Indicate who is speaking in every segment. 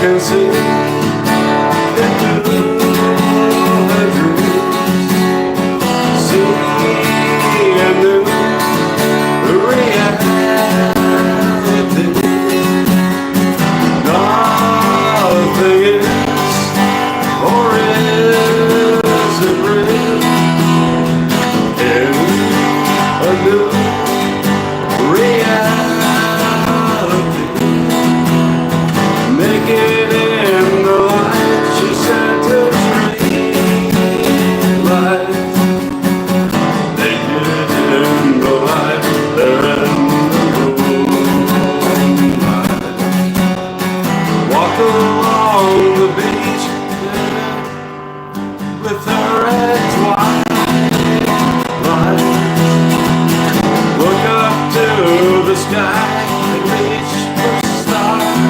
Speaker 1: can see into the dreams, see a new reality. Nothing is or isn't real in a new reality. Make it in the light, she said to dream light. Make it in the light, there in the moonlight. Walk along the beach with her at twilight. Look up to the sky and reach for starlight.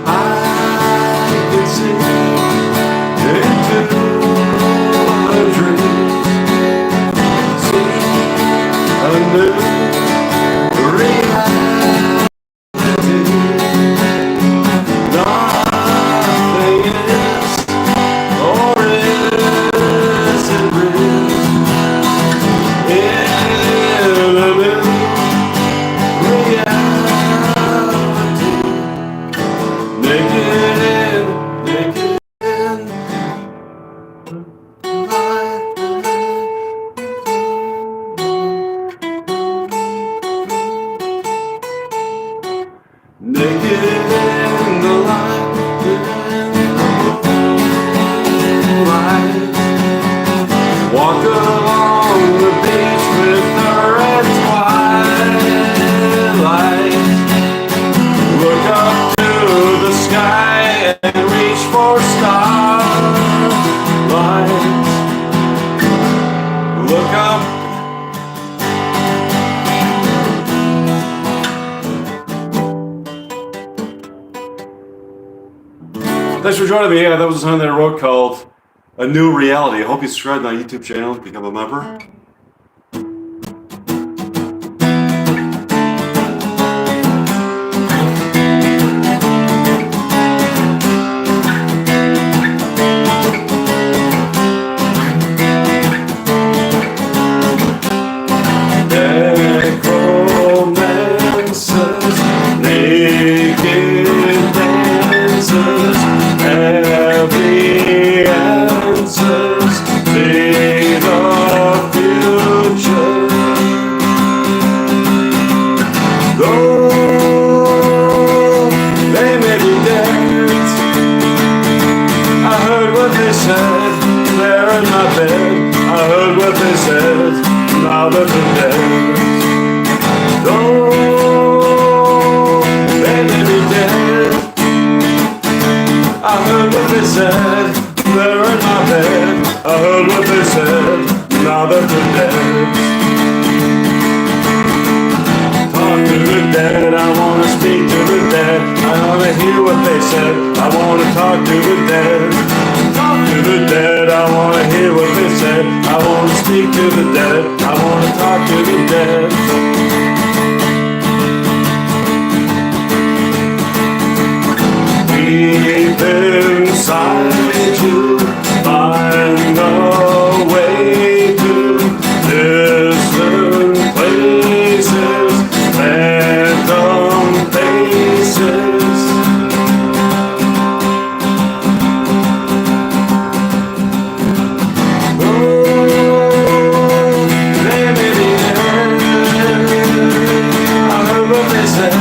Speaker 1: I can see into a dream, see a new reality. Nothing is or isn't real in a new reality. Make it in, make it in the light. Make it in the light, in the moonlight. Walk along the beach with her at twilight. Look up to the sky and reach for starlight. Look up. Thanks for joining me. That was a song that I wrote called A New Reality. I hope you subscribe to my YouTube channel, become a member. Necromancers, naked dancers, have the answers, see the future. Though they may be dead, I heard what they said there in my bed. I heard what they said, now that they're dead. Though they may be dead, I heard what they said there in my bed. I heard what they said, now that they're dead. Talk to the dead, I wanna speak to the dead. I wanna hear what they said, I wanna talk to the dead. Talk to the dead, I wanna hear what they said, I wanna speak to the dead, I wanna talk to the dead. Deep inside you, find a way to distant places, phantom faces. Oh, they may be dead. I heard what they said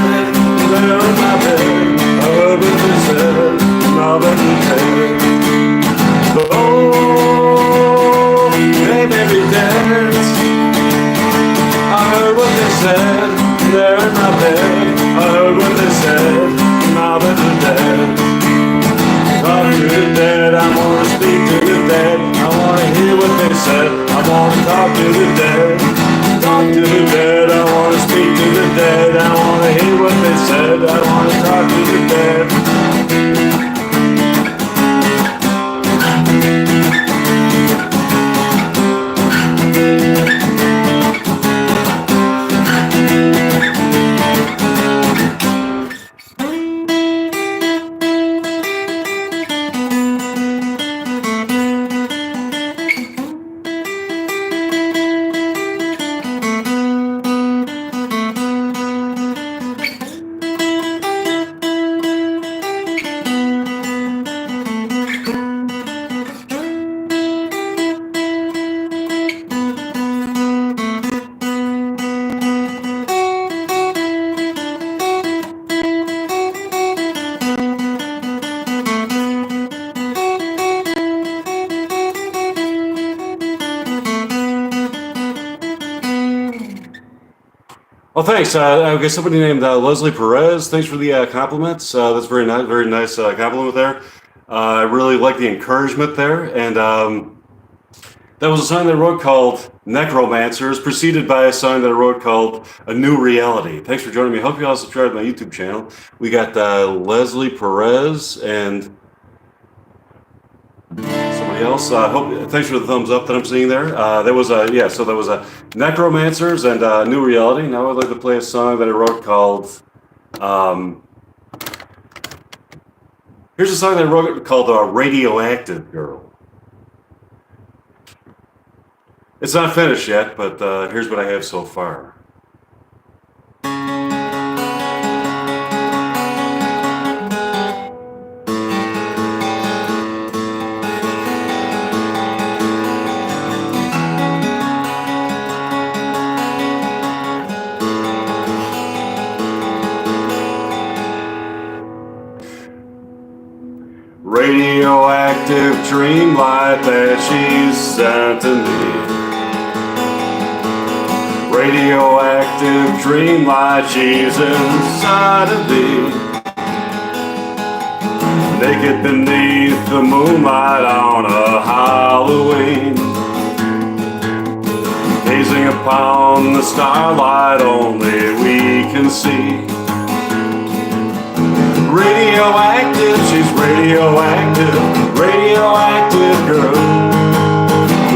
Speaker 1: there in my bed. Now that you take Oh, thanks. Okay, somebody named Leslie Perez. Thanks for the compliments. That's very nice compliment there. I really like the encouragement there, and that was a song that I wrote called Necromancers, preceded by a song that I wrote called A New Reality. Thanks for joining me. Hope you all subscribe to my YouTube channel. We got Leslie Perez and somebody else. Thanks for the thumbs up that I'm seeing there. That was a Necromancers and New Reality. Now I'd like to play a song that I wrote called. Here's a song that I wrote called Radioactive Girl. It's not finished yet, but here's what I have so far. Radioactive dream light that she sent to me. Radioactive dream light, she's inside of thee. Naked beneath the moonlight on a Halloween, gazing upon the starlight only we can see. Radioactive, she's radioactive, radioactive girl.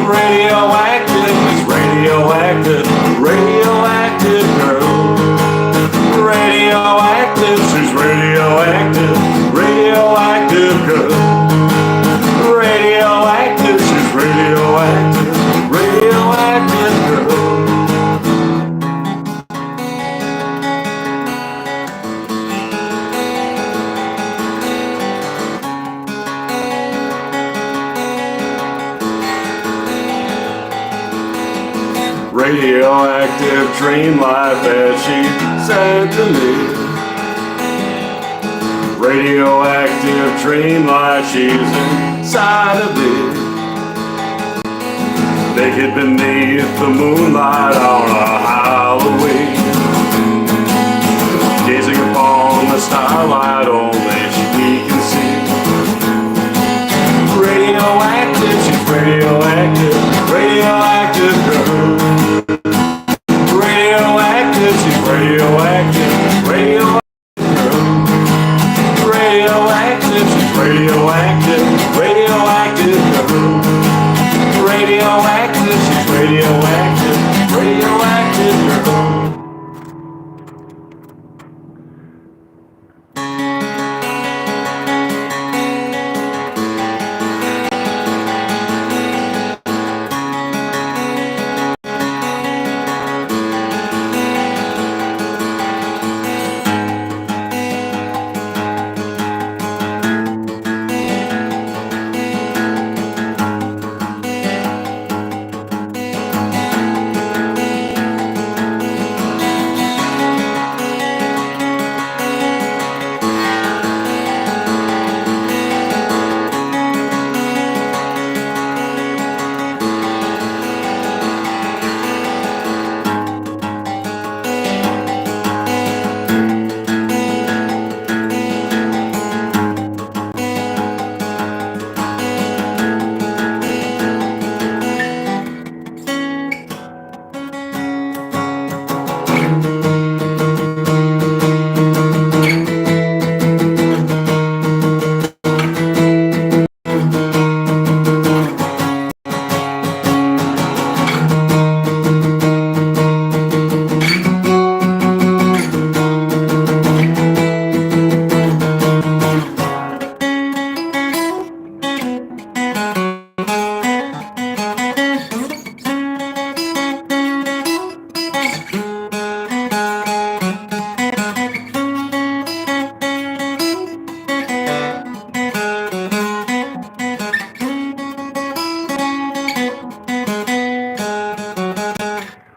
Speaker 1: Radioactive, she's radioactive, radioactive girl. Radioactive, she's radioactive, radioactive girl. Radioactive, she's radioactive, radioactive girl. Radioactive dream light that she sent to me. Radioactive dream light, she's inside of me. Naked beneath the moonlight on a Halloween, gazing upon the starlight only we can see. Radioactive, she's radioactive, radioactive girl. Radioactive, she's radioactive, radioactive girl. Radioactive, she's radioactive, radioactive girl. Radioactive, she's radioactive, radioactive girl.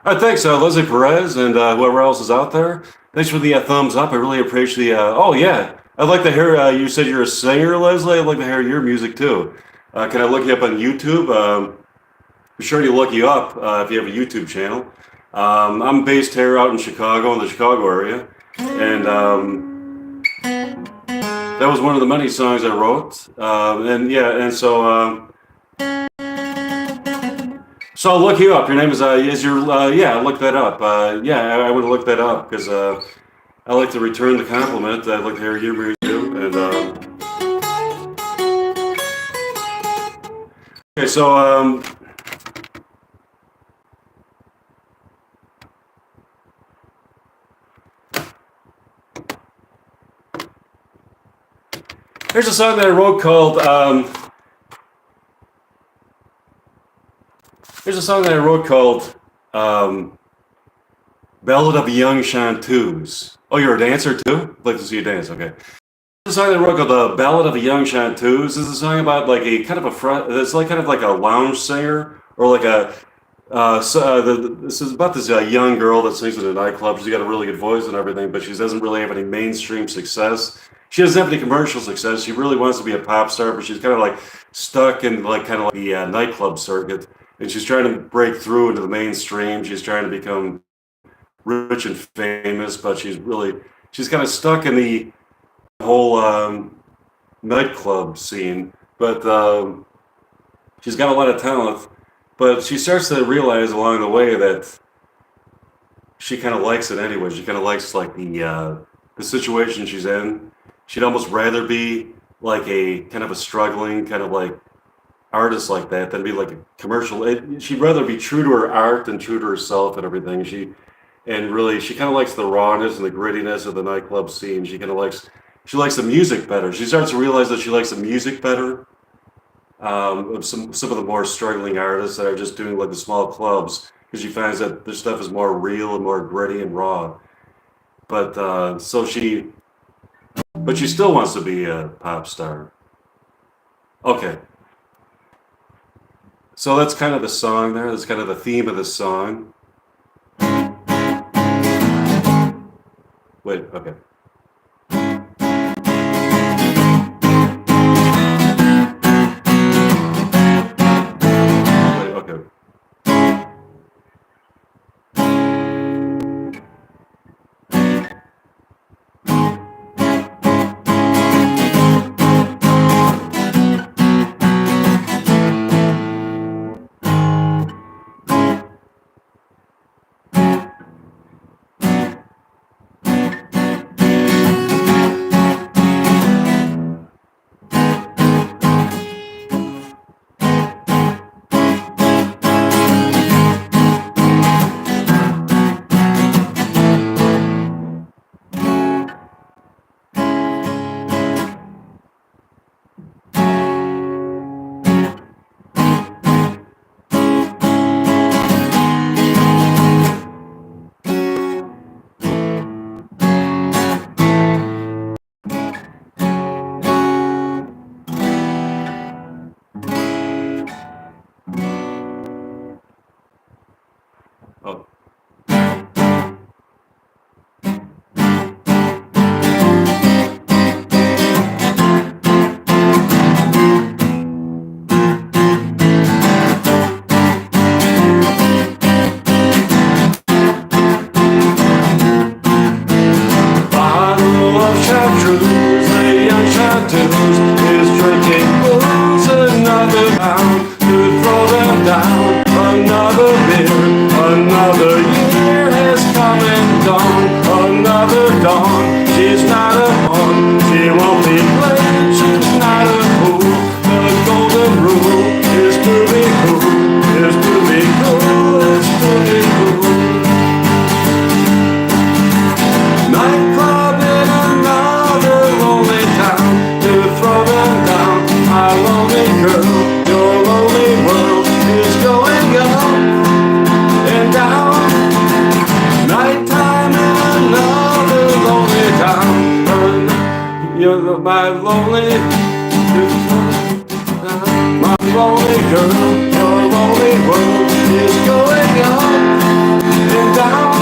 Speaker 1: All right, thanks, Leslie Perez, and whoever else is out there. Thanks for the thumbs up. I really appreciate the. Oh yeah, I'd like to hear. You said you're a singer, Leslie. I'd like to hear your music too. Can I look you up on YouTube? Be sure to look you up if you have a YouTube channel. I'm based here out in Chicago, in the Chicago area, and that was one of the many songs I wrote. And yeah, and so I'll look you up. Your name is your yeah. Look that up. Yeah, I would look that up because I like to return the compliment. I'd like to hear you review. And okay, so here's a song that I wrote called. Here's a song that I wrote called "Ballad of a Young Chanteuse." Oh, you're a dancer too? I'd like to see you dance. Okay. Here's a song that I wrote called "The Ballad of a Young Chanteuse." This is a song about like a kind of it's like kind of like a lounge singer or like a. This is about this young girl that sings in a nightclub. She's got a really good voice and everything, but she doesn't really have any mainstream success. She doesn't have any commercial success. She really wants to be a pop star, but she's kind of like stuck in like kind of like the nightclub circuit, and she's trying to break through into the mainstream. She's trying to become rich and famous, but she's kind of stuck in the whole nightclub scene. But she's got a lot of talent. But she starts to realize along the way that she kind of likes it anyway. She kind of likes like the situation she's in. She'd almost rather be like a kind of a struggling kind of like artist like that than be like a commercial. She'd rather be true to her art and true to herself and everything. She kind of likes the rawness and the grittiness of the nightclub scene. She likes the music better. She starts to realize that she likes the music better. Some of the more struggling artists that are just doing like the small clubs, because she finds that this stuff is more real and more gritty and raw. But but she still wants to be a pop star. Okay, so that's kind of the song there. That's kind of the theme of the song. Wait, okay. Oh. Bottle of chartreuse, the young chartreuse is drinking booze, another pound to throw them down, another beer. Another year has come and gone, another dawn. She's not a pawn, she won't be played, she's not a fool. The golden rule is to be cool, is to be cool, is to be cool. Nightclub in another lonely town, to throw them down. My lonely girl, your lonely world is going on and down. Nighttime in another lonely town. You're my lonely girl, your lonely world is going on and down.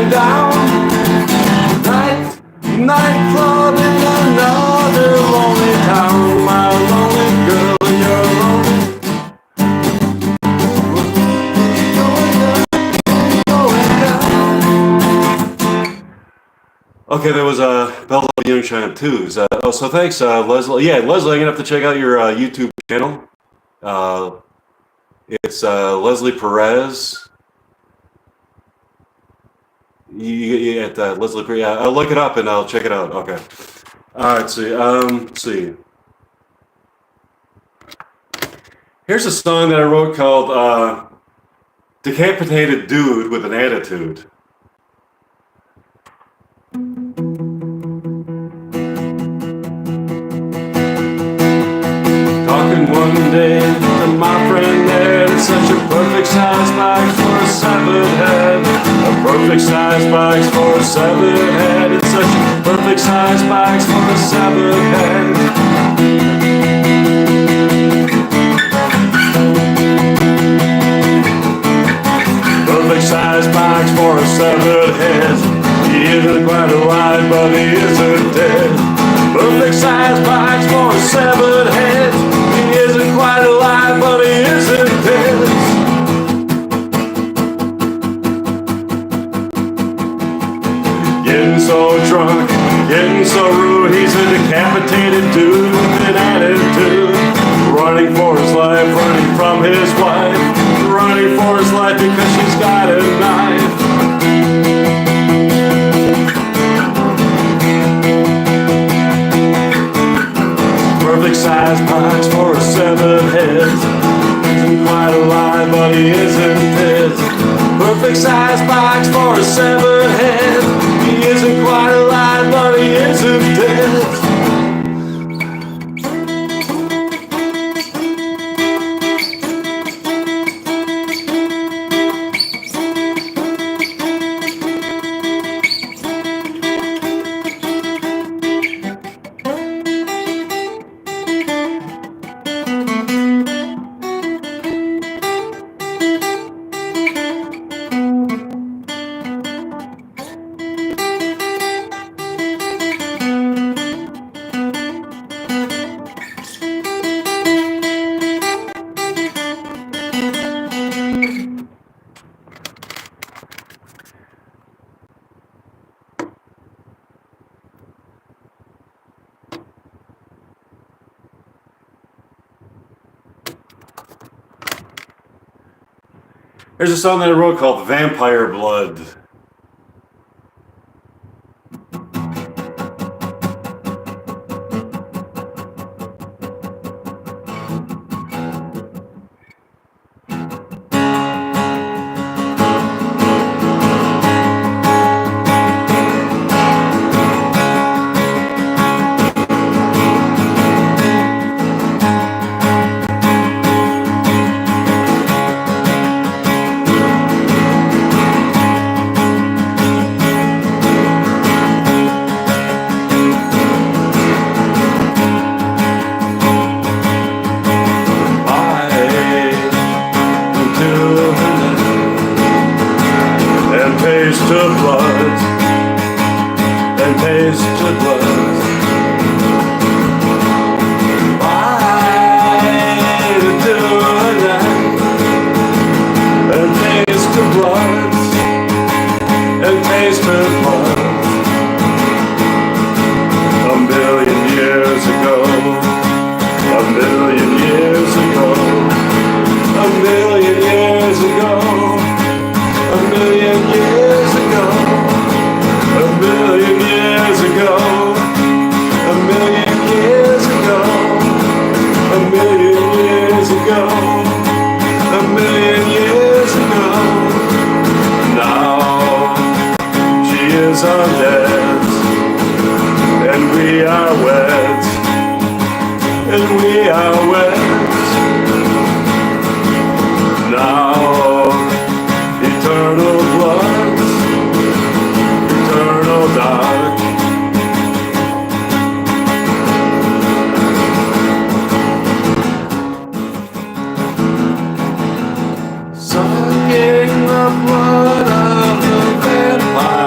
Speaker 1: going down. Nightclub in another lonely town. My lonely girl, you're lonely. Okay, that was Bell Moonshine 2s. So thanks, Leslie. Yeah, Leslie, I'm gonna have to check out your YouTube channel. It's Leslie Perez. You at Leslie Perez. I'll look it up and I'll check it out. Okay. All right. See. See. Here's a song that I wrote called "Decapitated Dude with an Attitude." Talking one day to my friend there, it's such a perfect size box for a severed head. A perfect size box for a severed head. It's such a perfect size box for a severed head. Perfect size box for a severed head. He isn't quite alive, but he isn't dead. Perfect size box for a severed head. He isn't quite alive, but he isn't dead. Getting so drunk, getting so rude. He's a decapitated dude with an attitude. Running for his life, running from his wife. Running for his life because she's got a knife. Perfect size box for a severed head. Isn't quite alive, but he isn't dead. Perfect size box for a severed head. He isn't quite alive, but he isn't dead. There's a song that I wrote called Vampire Blood. Taste of blood, and taste of blood. Bite into that, and taste of blood, and taste of blood. A million years ago, a million years ago, a million years ago. A million years ago, a million years ago, a million years ago, a million years ago, a million years ago. Now she is undead, and we are wed, and we are wed. Now eternal blood, eternal dark. Sucking the blood of the vampire.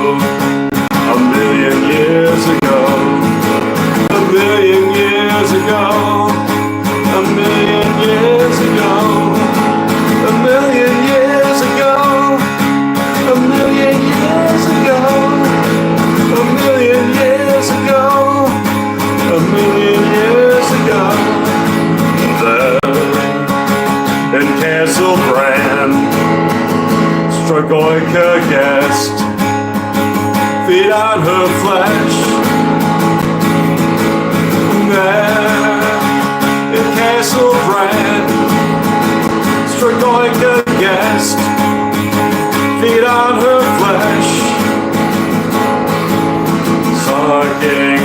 Speaker 1: a million years ago, a million years ago, a million years ago, a million years ago, a million years ago, a million years ago, a million years ago. There in Castle Brand, Strogoica guest, feed on her flesh. There in Castle Brand, Strogoica guest, feed on her flesh. Sucking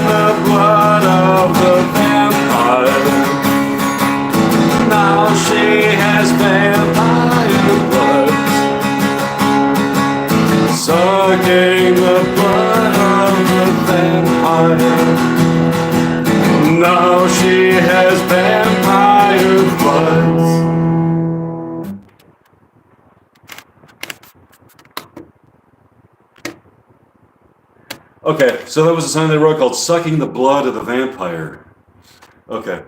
Speaker 1: the blood of the vampire. Now she has vampire blood. Sucking the blood of the vampire. Now she has vampire blood. Okay, so that was a song they wrote called Sucking the Blood of the Vampire. Okay.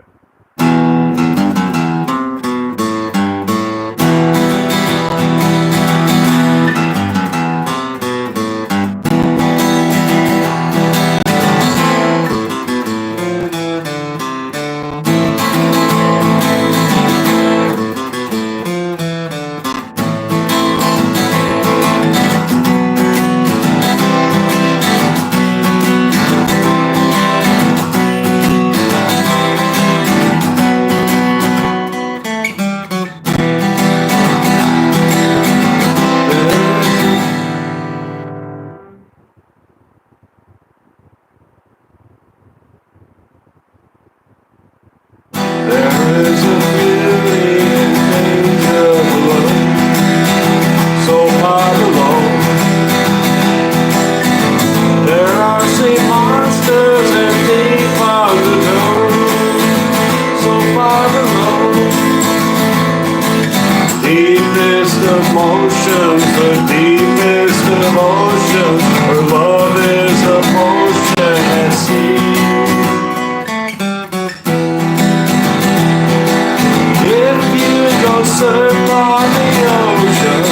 Speaker 1: Emotions, the deepest emotions. Her love is a potion at sea. If you go surf on the ocean,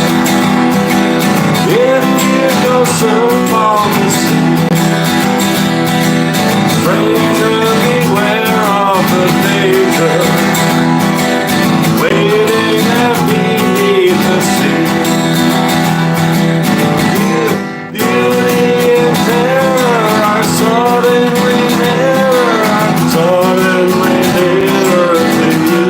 Speaker 1: if you go surf on the sea, stranger, beware of the danger waiting at beneath the sea. Beauty and terror are suddenly nearer to you.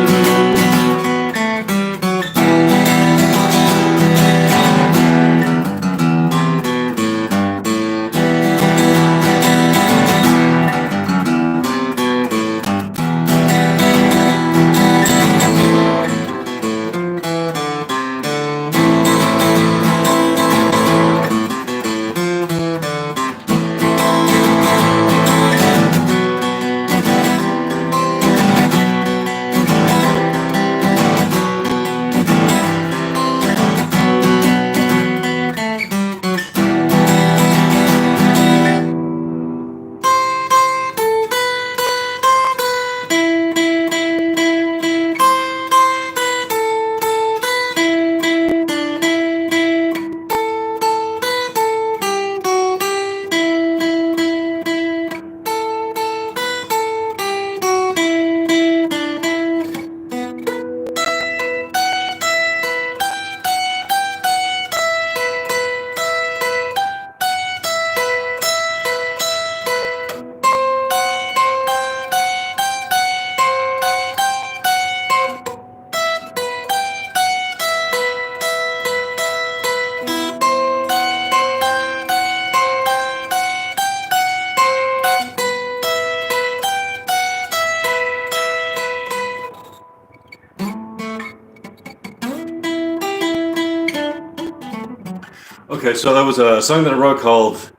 Speaker 1: Okay, so that was a song that I wrote called,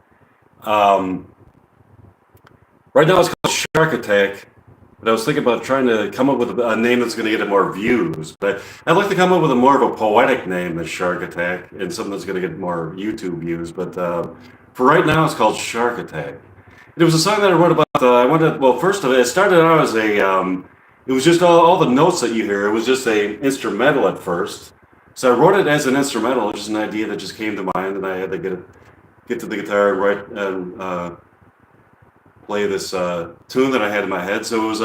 Speaker 1: right now it's called Shark Attack. But I was thinking about trying to come up with a name that's going to get more views. But I'd like to come up with a more of a poetic name than Shark Attack and something that's going to get more YouTube views. But for right now, it's called Shark Attack. It was a song that I wrote about. I wanted. Well, first of it started out as a. It was just all the notes that you hear. It was just a instrumental at first. So I wrote it as an instrumental, just an idea that just came to mind, and I had to get to the guitar and write and play this tune that I had in my head. So it was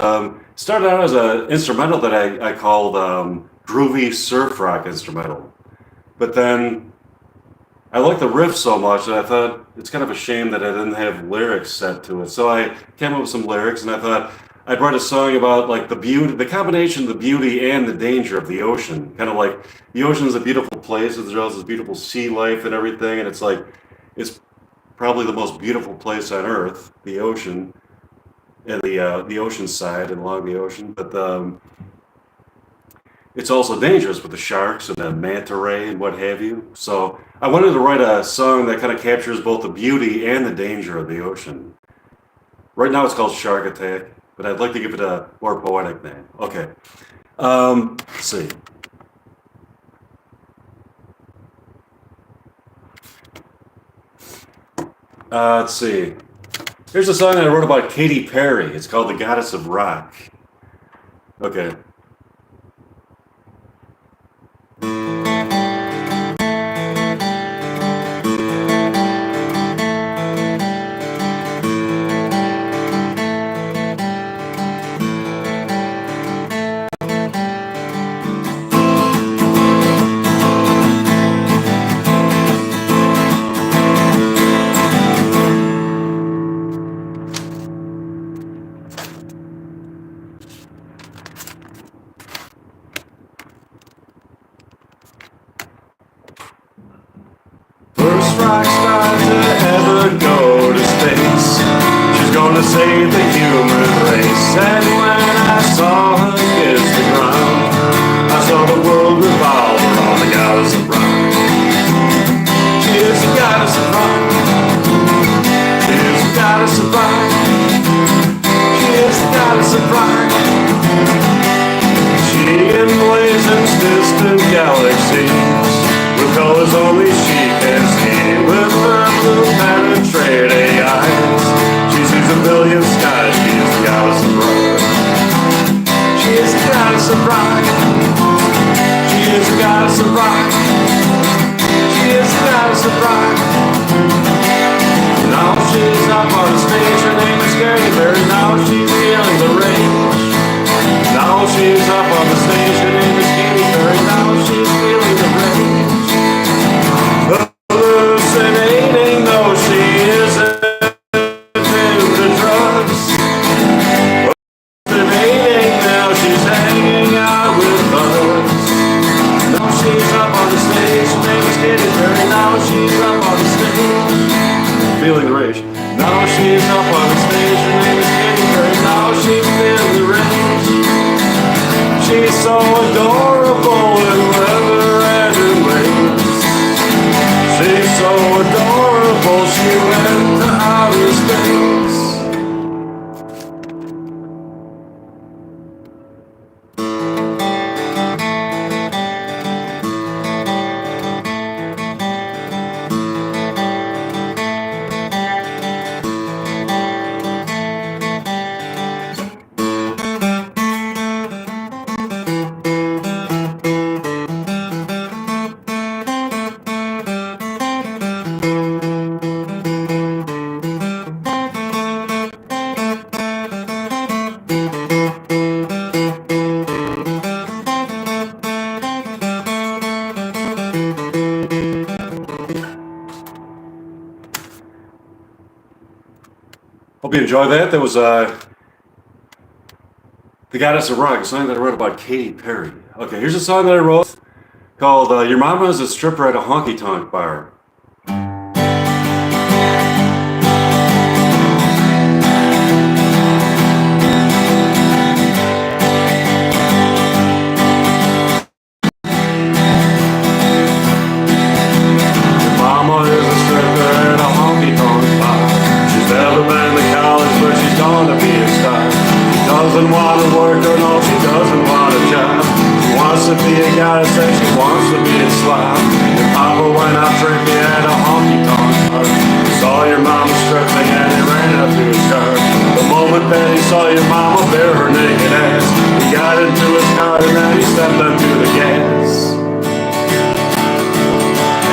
Speaker 1: started out as an instrumental that I called groovy surf rock instrumental. But then I liked the riff so much that I thought it's kind of a shame that I didn't have lyrics set to it. So I came up with some lyrics, and I thought I'd write a song about like the beauty, the combination of the beauty and the danger of the ocean. Kind of like the ocean is a beautiful place. There's all this beautiful sea life and everything, and it's like it's probably the most beautiful place on earth, the ocean, and the ocean side and along the ocean. But it's also dangerous with the sharks and the manta ray and what have you. So I wanted to write a song that kind of captures both the beauty and the danger of the ocean. Right now it's called Shark Attack, but I'd like to give it a more poetic name. Okay. Let's see. Let's see. Here's a song that I wrote about Katy Perry. It's called The Goddess of Rock. Okay. Rock star to ever go to space. She's gonna save the human race. And when I saw her kiss the ground, I saw the world revolve around the goddess of rock. She is the goddess of rock. She is the goddess of rock. She is the goddess of rock. She emblazons distant galaxies with colors only she can see. With her blue penetrating eyes, she sees a billion skies. She is the goddess of rock. She is the goddess of rock. She is the goddess of rock. She is the goddess of rock. Now she's up on the stage. Her name is Katy Perry. Now she's feeling the rage. Now she's up on the stage. Her name is Katy Perry. Now she's feeling the rage. Hallucinating, though she isn't into the drugs. Hallucinating, now she's hanging out with us. Now she's up on the stage. Her name is Katy Perry. Now she's up on the stage. Feeling the rage. Now she's up on the stage. Her name is Katy Perry. Now she's feeling the rage. She's so adorable in never-ending ways. She's so adorable, she went to outer space. Hope you enjoyed that. That was The Goddess of Rock, a song that I wrote about Katy Perry. Okay, here's a song that I wrote called Your Mama is a Stripper at a Honky Tonk Bar. Doesn't want drink at a honky-tonk bar. Saw your mama stressing and he ran out to his car. The moment that he saw your mama bare her naked ass, he got into his car and then he stepped onto the gas.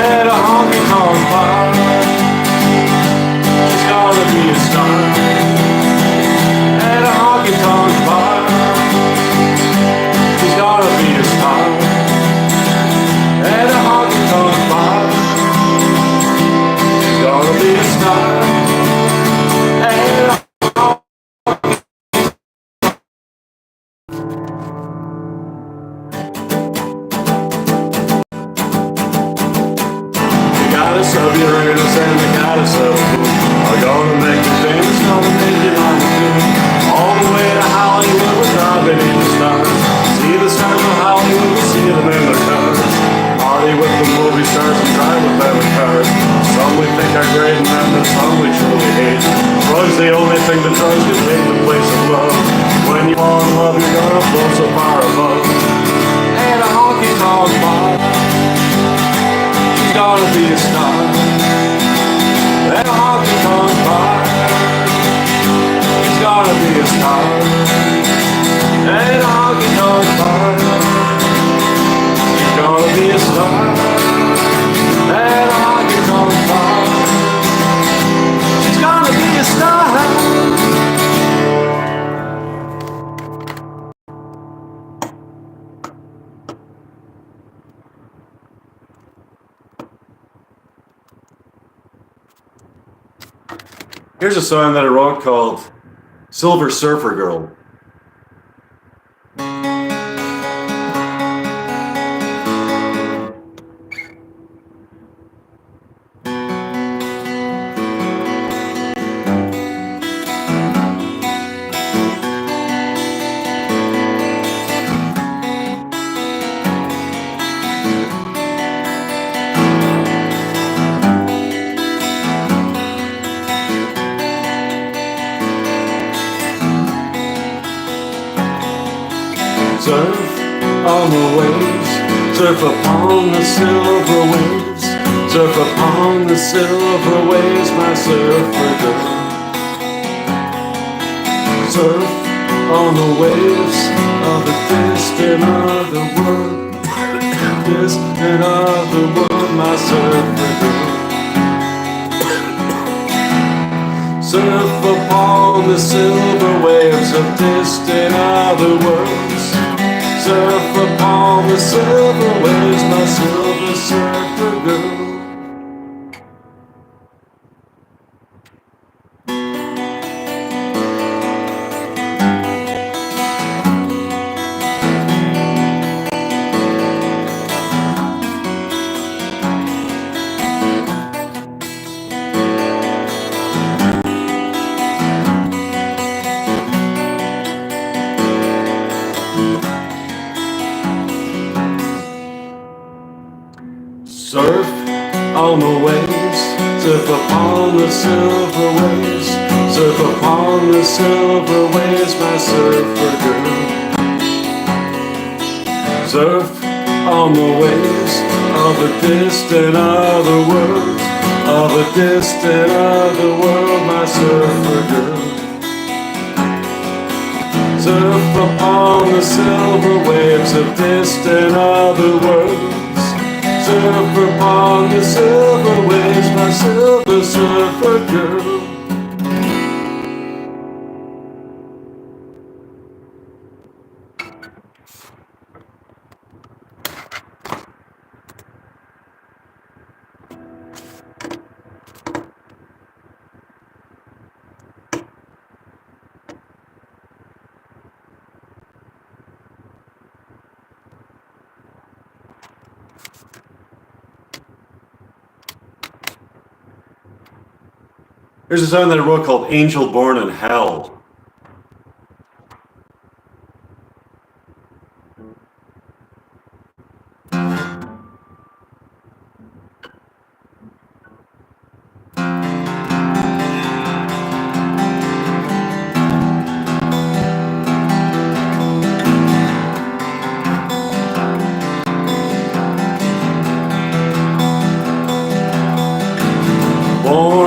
Speaker 1: At a honky-tonk bar, she's gonna be a star. At a honky-tonk bar, she's gonna be a star. At a honky-tonk bar, she's gonna be a star. At a goddess of Uranus and the goddess of the moon are gonna make you famous, gonna make you mama too. All the way to Hollywood, we're driving in the stars. See the stars of Hollywood, we see them in their cars. Party with the movie stars and drive with them in cars. Some we think are great and then some we truly hate. Drugs the only thing that drugs can take the place of love. When you fall in love, you're gonna float so far above. And a honky-tonk bar, she's gonna be a star. At a honky-tonk bar, she's gonna be a star. At a honky-tonk bar, she's gonna be a star. At a honky-tonk bar, she's gonna be a star. Here's a song that I wrote called Silver Surfer Girl. Surf on the waves, surf upon the silver waves, surf upon the silver waves, my surfer girl. Surf on the waves of the distant other world, distant other world, my surfer girl. Surf upon the silver waves of distant other worlds. Surf upon the silver waves, my silver surfer girl. Surf on the waves, surf upon the silver waves, surf upon the silver waves, my surfer girl. Surf on the waves of a distant other world, of a distant other world, my surfer girl. Surf upon the silver waves of distant other worlds. Surf upon the silver waves, my silver surfer girl. Here's a song that I wrote called Angel Born in Hell.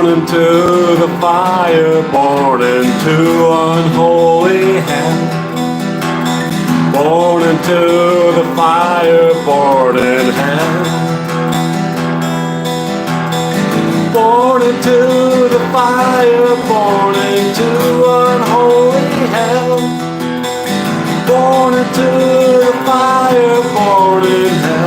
Speaker 1: Born into the fire, born into unholy hell. Born into the fire, born in hell. Born into the fire, born into unholy hell. Born into the fire, born in hell.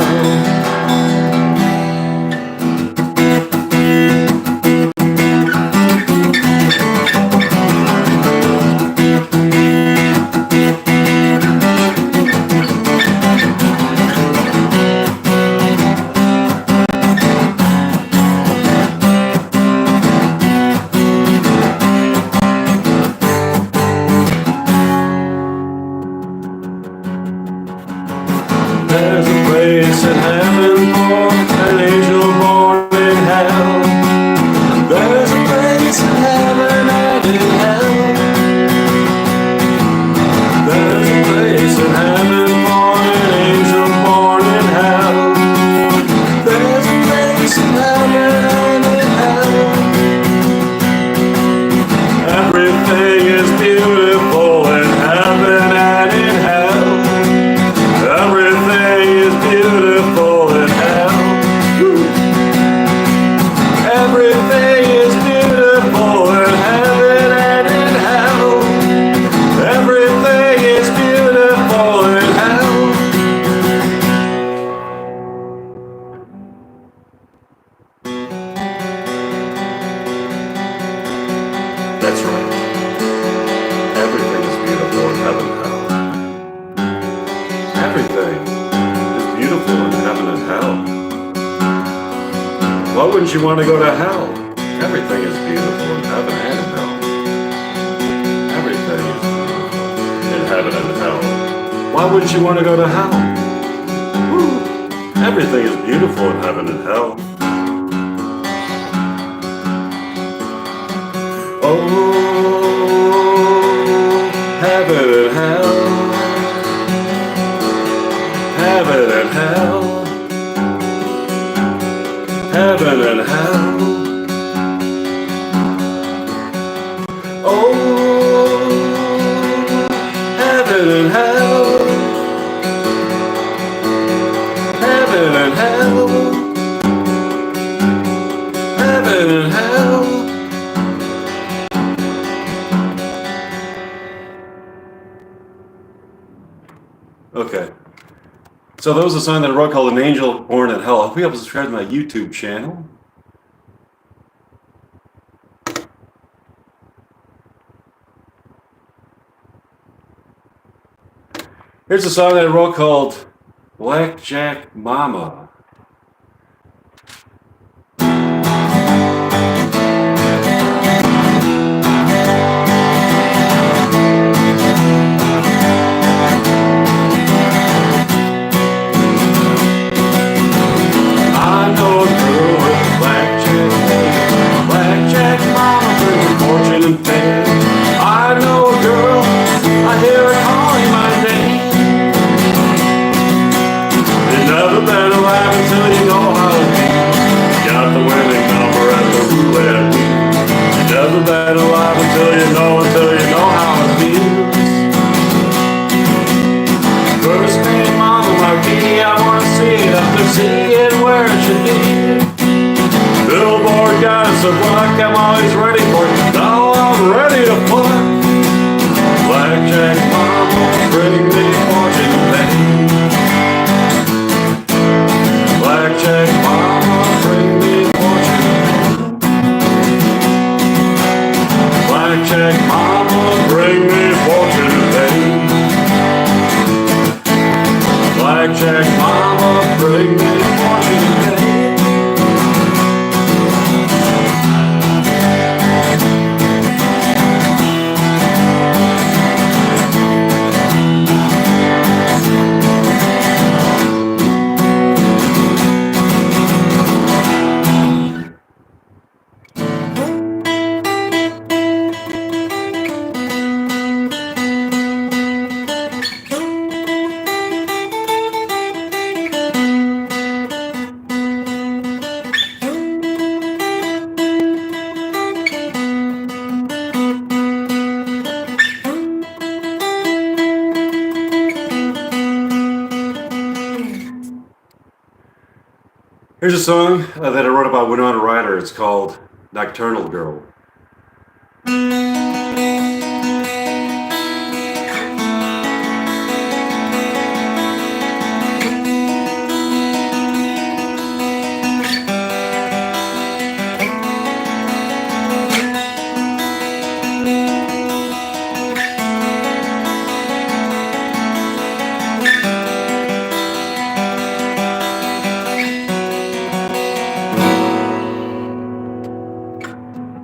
Speaker 1: There's a place in heaven for an angel born in hell. There's a place in heaven and in hell. There's a place in heaven for an angel born in hell. There's a place in heaven and in hell. Everything is beautiful in heaven and in hell. Everything is beautiful in hell. Everything is beautiful in heaven and in hell. Everything is beautiful in hell. That's right. Everything is beautiful in heaven and hell. Everything is beautiful in heaven and hell. Why wouldn't you want to go to hell? Everything is beautiful in heaven and in hell. Everything is beautiful in heaven and hell. Why wouldn't you want to go to hell? Woo. Everything is beautiful in heaven and hell. Oh, heaven and hell. Heaven and hell. Heaven and hell. Oh, heaven and hell. Heaven and hell. Heaven and hell. Okay. So that was a song that I wrote called An Angel Born in Hell. I hope you have subscribed to my YouTube channel. Here's a song that I wrote called Blackjack Mama. I know a girl, I hear her calling my name. You've never been alive until you know how to be. Got the winning number at the roulette wheel. You've never been alive until you know how it feels. First name on the marquee, I wanna see it up to see it where it should be. Billboard got us a block, I'm always ready for it. Now I'm ready to put Blackjack Mama, bring me fortune and fame. Blackjack Mama, bring me fortune and fame. Blackjack Mama, bring me fortune and fame. Blackjack Mama, bring me fortune and fame. Here's a song that I wrote about Winona Ryder. It's called Nocturnal Girl.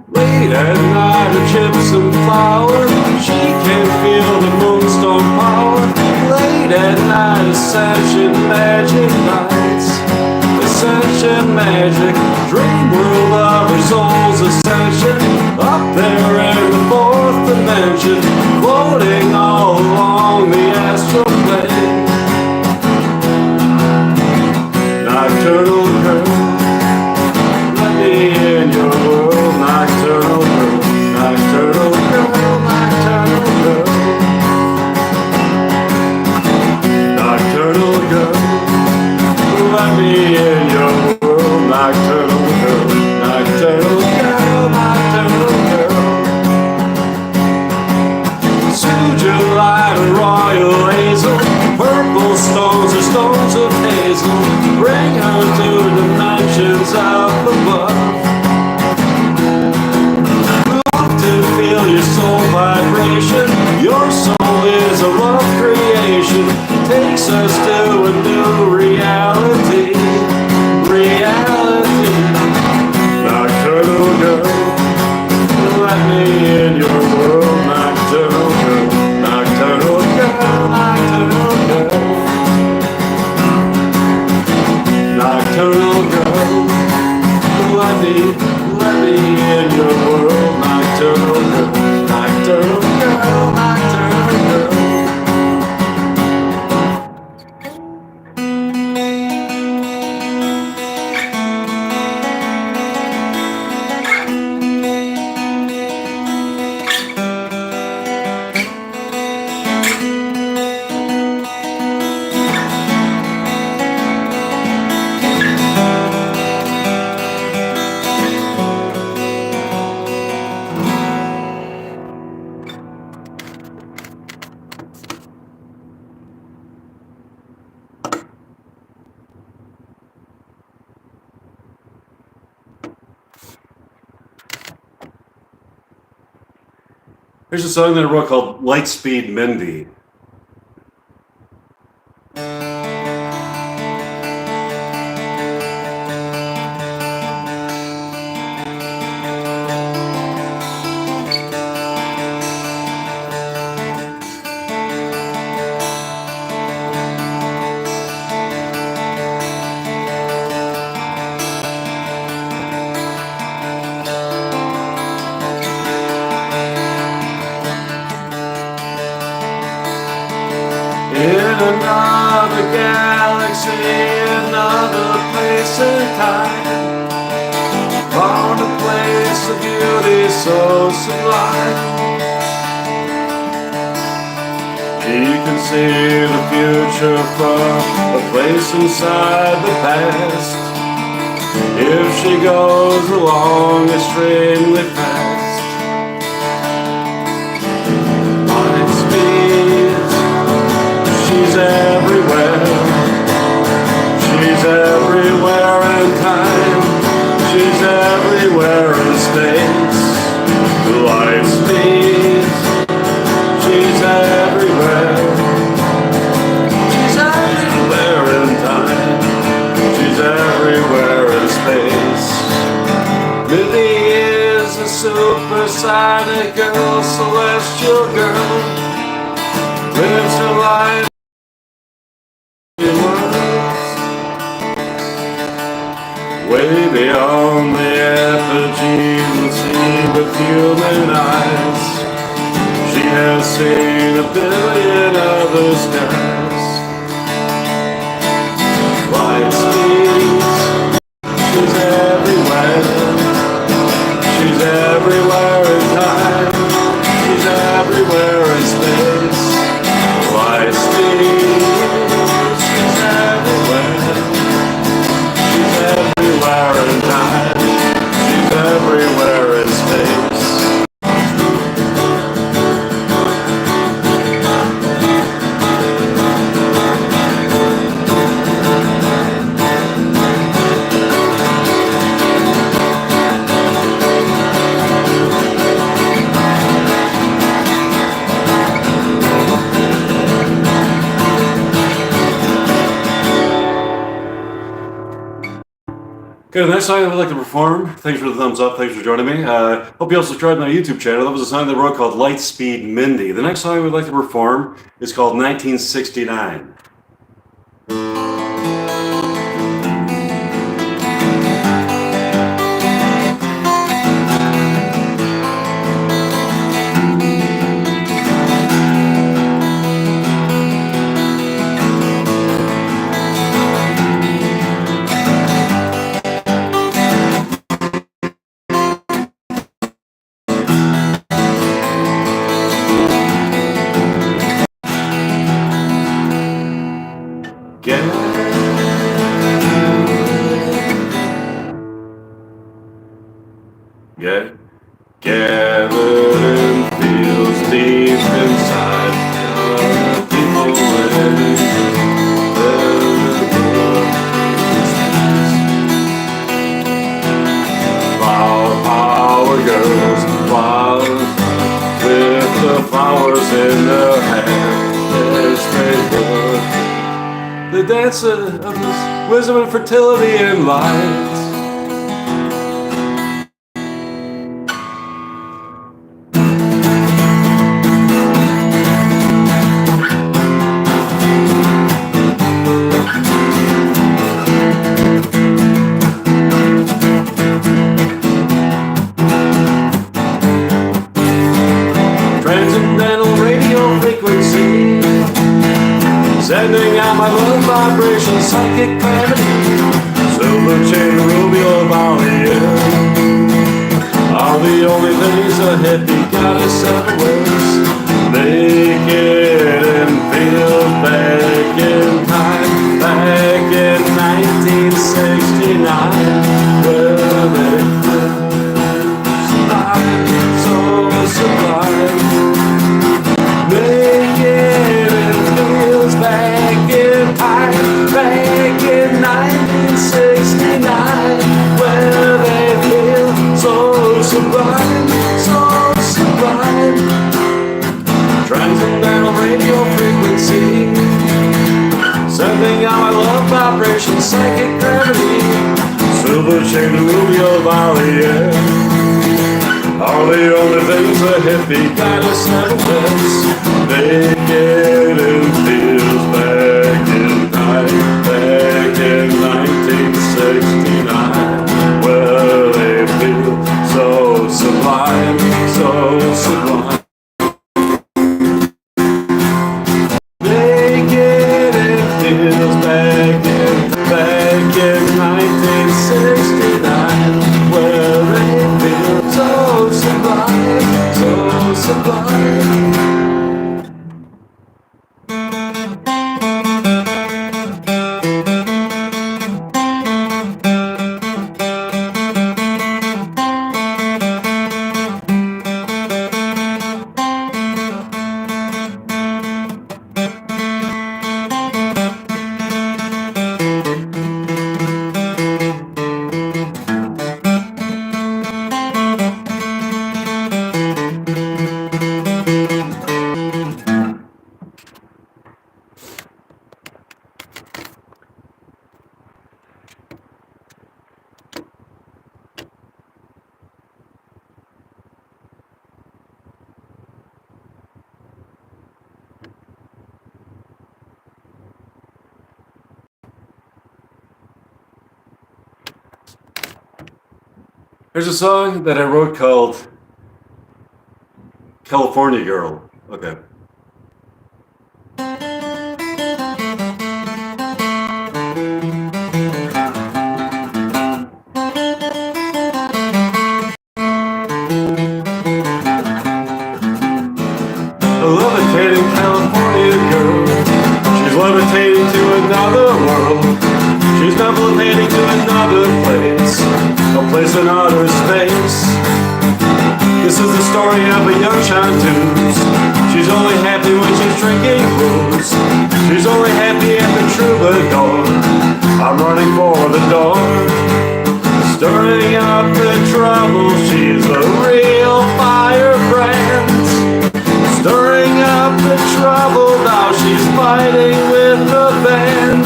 Speaker 1: Late at night, her gypsum flower, she can feel the moonstone power. Late at night, ascension magic nights, ascension magic, dream world of her soul's ascension. Up there in the fourth dimension, floating all along the astral plane. Nocturnal girl, let me in your world. Nocturnal girl, nocturnal girl, nocturnal girl. Nocturnal girl, let me in your world. Nocturnal girl, nocturnal girl, nocturnal girl. Suja light and royal hazel, purple stones are stones of hazel. Bring her to dimensions up above. Feel your soul vibration. Your soul is a love creation. Takes us to a new reality. Reality. Nocturnal girl, let me in your world. Nocturnal girl, nocturnal girl, nocturnal girl. Nocturnal girl, let me in your world. Nocturnal girl, nocturnal girl, nocturnal girl. Here's a song that I wrote called Lightspeed Mindy. In another galaxy, another place and time, found a place of beauty so sublime. She can see the future from a place inside the past, if she goes along extremely fast. Light speeds, she's everywhere. She's everywhere in time. She's everywhere in space. Light speeds, she's everywhere. She's everywhere in time. She's everywhere in space. Mindy is a supersonic girl, celestial girl. Lives her life in worlds, way beyond the apogee we see with human eyes. She has seen a billion other skies. Light speeds, she's everywhere. She's everywhere in time. She's everywhere in space. Light speeds, she's everywhere. She's everywhere. Okay, the next song I would like to perform, thanks for the thumbs up, thanks for joining me. Hope you all subscribe to my YouTube channel. That was a song they wrote called Lightspeed Mindy. The next song I would like to perform is called 1969. Gathered in fields deep inside people living Flower girls, flowers with the flowers in their hair. The dance of this wisdom and fertility and light. Transcendental radio frequency, sending out my love vibration, psychic gravity, silver chain, ruby of Meyer, are the only things a hippie goddess ever wears. Naked and feel back in time, back in 1969, where they so sublime. Naked and feels back in time, back in 1969, where they feel so sublime, so sublime. Transcendental radio frequency, sending out my love vibration, psychic gravity, silver chain and ruby of Meyer, are the only things a hippie goddess never wears. Naked and feels back in time, back in 1969, where they feel so sublime, so sublime. Naked and feels back in 1969, where they feel so sublime, so sublime. There's a song that I wrote called California Girl. Okay. A levitating California girl, she's levitating to another world. She's levitating to another place, a place in outer space. This is the story of a young chanteuse. She's only happy when she's drinking booze. She's only happy at the troubadour. I'm running for the door, stirring up the trouble. She's a real firebrand, stirring up the trouble. Now she's fighting with the band.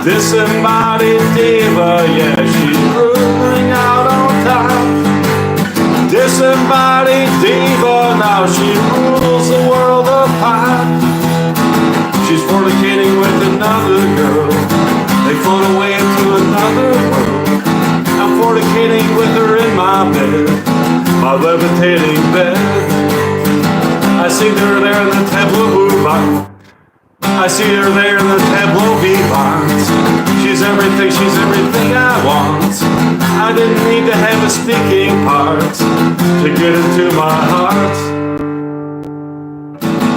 Speaker 1: Disembodied diva, yeah, she's ruling out on top. Disembodied diva, now she rules the world of pop. She's fornicating with another girl. They float away into another world. I'm fornicating with her in my bed, my levitating bed. I see her there in the tableau vivant. I see her there in the tableau vivant. She's everything I want. I didn't need to have a speaking part to get into my heart.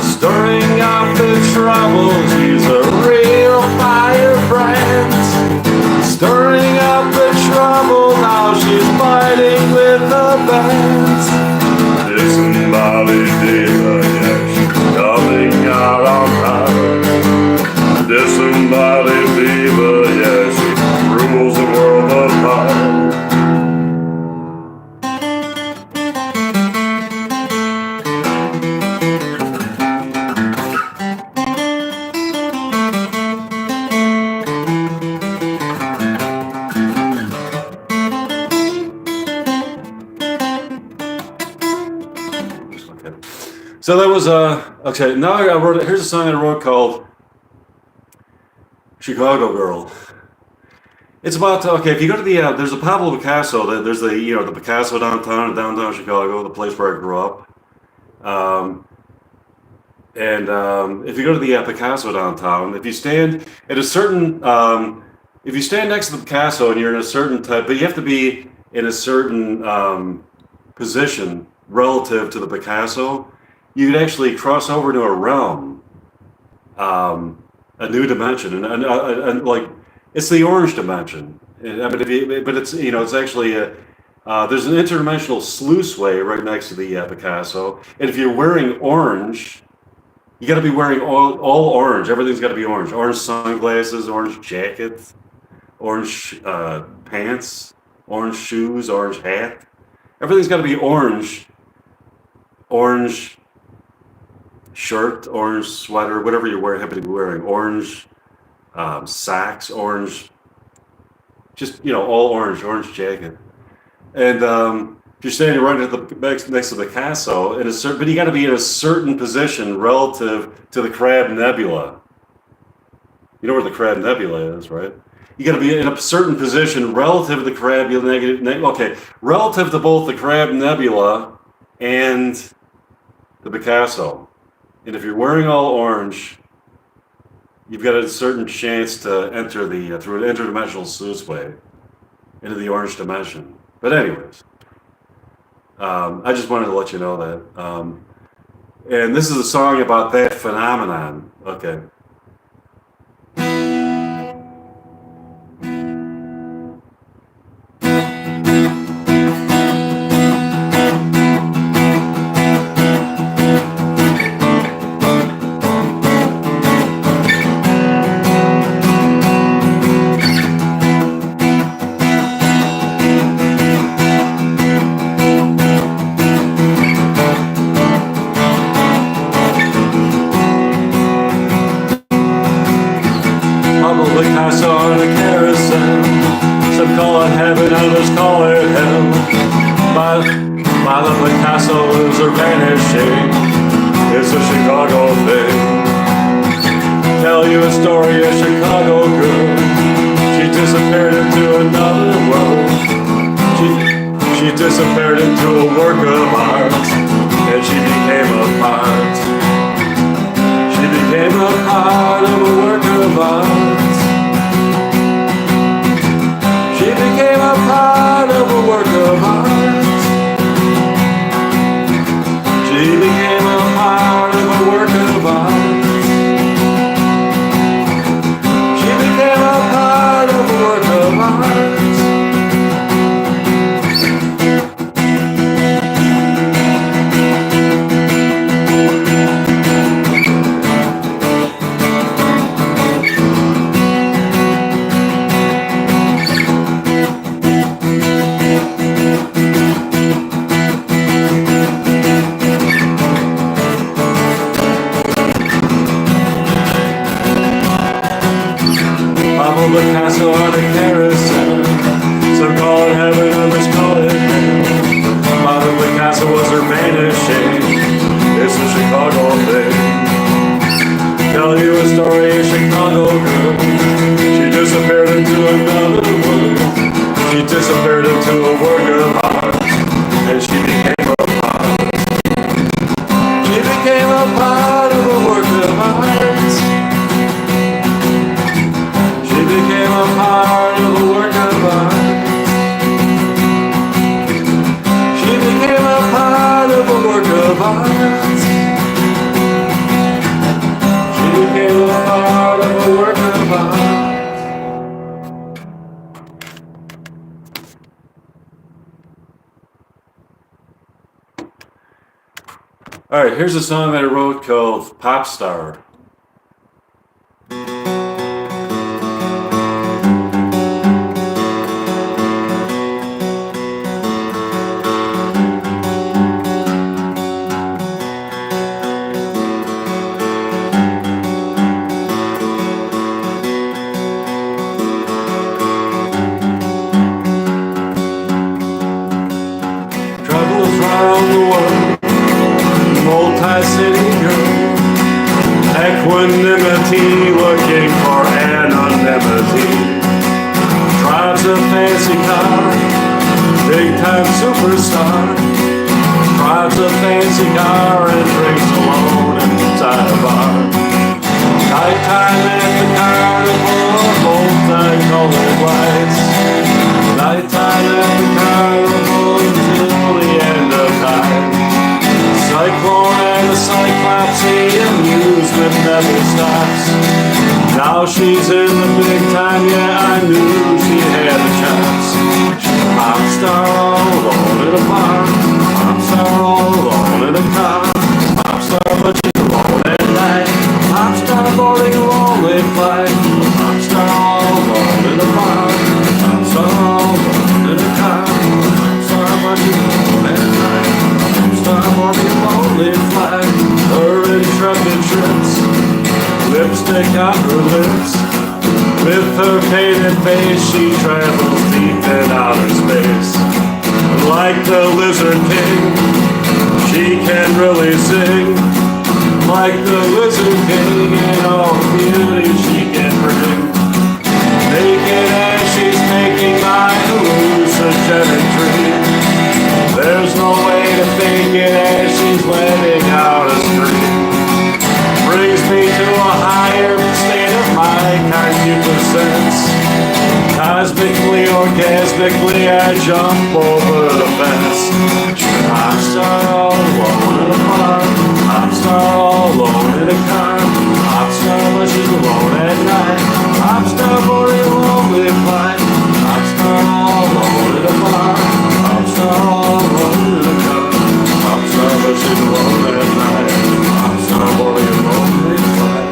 Speaker 1: Stirring up the trouble, she's a real firebrand. Stirring up the trouble, now she's fighting with the band. Disembodied diva, yeah, she's coming out on top. Disembodied diva, yeah, she rules the world of pop. So that was okay. Now I wrote. Here's a song I wrote called "Chicago Girl." It's about okay. If you go to the there's a Pablo Picasso. There's the the Picasso downtown Chicago, the place where I grew up. If you go to the Picasso downtown, if you stand at a certain if you stand next to the Picasso and you're in a certain type, but you have to be in a certain position relative to the Picasso. You could actually cross over to a realm, a new dimension, and like it's the orange dimension. But it's it's actually there's an interdimensional sluiceway right next to the Picasso, and if you're wearing orange, you got to be wearing all orange. Everything's got to be orange. Orange sunglasses, orange jacket, orange pants, orange shoes, orange hat. Everything's got to be orange. Orange shirt, orange sweater, whatever you happen to be wearing, orange socks, orange, just all orange jacket, and if you're standing right at the next to the Picasso, but you got to be in a certain position relative to the Crab Nebula. You know where the Crab Nebula is, right? You got to be in a certain position relative to the Crab relative to both the Crab Nebula and the Picasso. And if you're wearing all orange, you've got a certain chance to enter through an interdimensional sluiceway into the orange dimension. But anyways, I just wanted to let you know that. And this is a song about that phenomenon. Okay. Picasso on a carousel. Some call it heaven, others call it hell. By the Picasso lives are vanishing. It's a Chicago thing. Tell you a story of Chicago girl. She disappeared into another world. She disappeared into a work of art, and she became a part. She became a part of a work of art. She became a part of a work of art. She became a part of a work of art. She became a part of a work of art. of art, and she became a part. She became a part of a work of art. She became a part of a work of art. She became a part of a work of art. She became a part of a work of art. All right, here's a song that I wrote called Pop Star. Travels around the world, multi-city girl, equanimity, looking for anonymity. Drives a fancy car, big time superstar. Drives a fancy car and drinks alone inside a bar. Nighttime at the carnival, multicolored lights. Nighttime at the carnival until the end of time. Cyclone and the Cyclops, the amusement never stops. Now she's in the big time, yeah, I knew she had a chance. She's a pop star all alone in a bar, pop star all alone in a car, pop star but she's alone at night, pop star boarding a lonely flight, pop star all alone in a bar, pop star all alone in a car, pop star but she's alone at night, pop star boarding a lonely flight. Her intrepid trips, lipstick on her lips. With her painted face, she travels deep in outer space. Like the Lizard King, she can really sing. Like the Lizard King and all the beauty she can bring. Naked as she's making my hallucinogenic dream. There's no way to fake it as she's letting out a scream. Brings me to a higher state of mind, concupiscence. Cosmically, orgasmically, I jump over the fence. Pop star all alone in a bar, pop star all alone in a car, pop star when she's alone at night, pop star boarding a lonely flight, pop star all alone in a bar, pop star all alone in a car, pop star when she's alone at night, pop star boarding a lonely flight.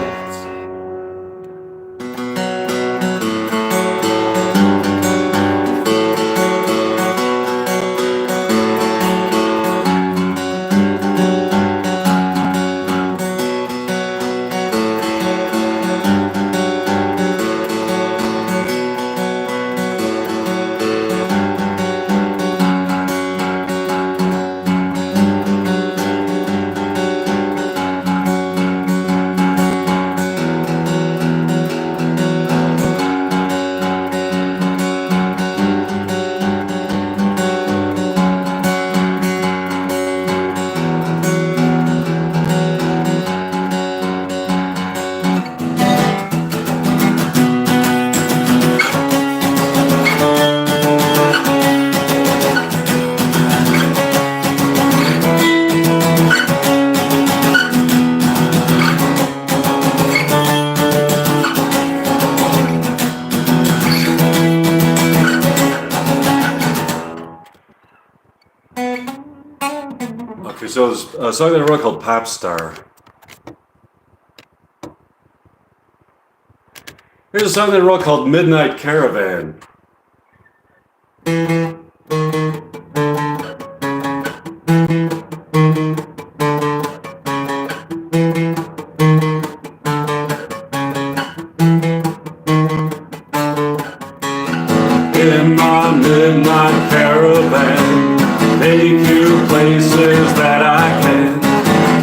Speaker 1: Okay, so there's a song that I wrote called Pop Star. Here's a song that I wrote called Midnight Caravan. In my midnight caravan, take you places that I can,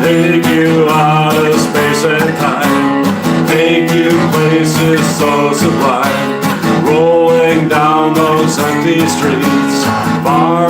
Speaker 1: take you out of space and time, take you places so sublime, rolling down those empty streets, far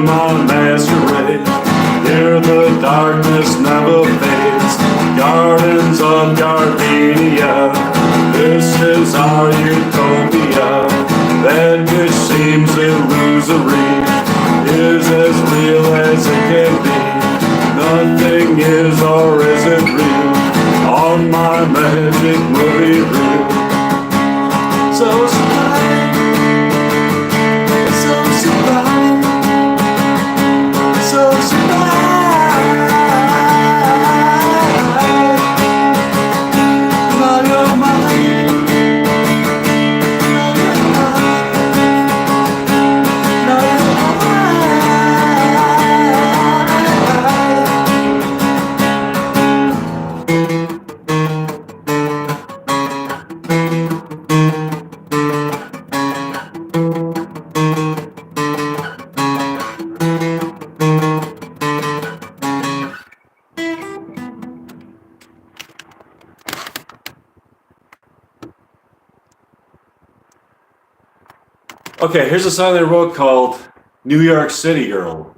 Speaker 1: my masquerade. Here the darkness never fades. Gardens of gardenia, this is our utopia. That which seems illusory is as real as it can be. Nothing is or isn't real on my magic movie reel. So sublime, so sublime, so sublime. Blow your mind, blow your mind, blow your Okay, here's a song they wrote called New York City Girl.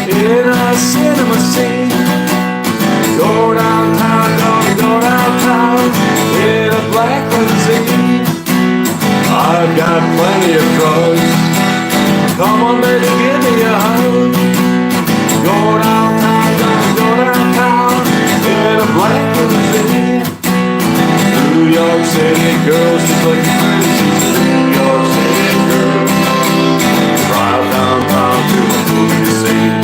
Speaker 1: In a cinema scene, go downtown, go downtown, in a black limousine. I've got plenty of drugs, come on baby, give me a hug. Go downtown, go downtown, in a black limousine. New York City girls, she's looking pretty, she's a New York City girl. Drive downtown to a movie scene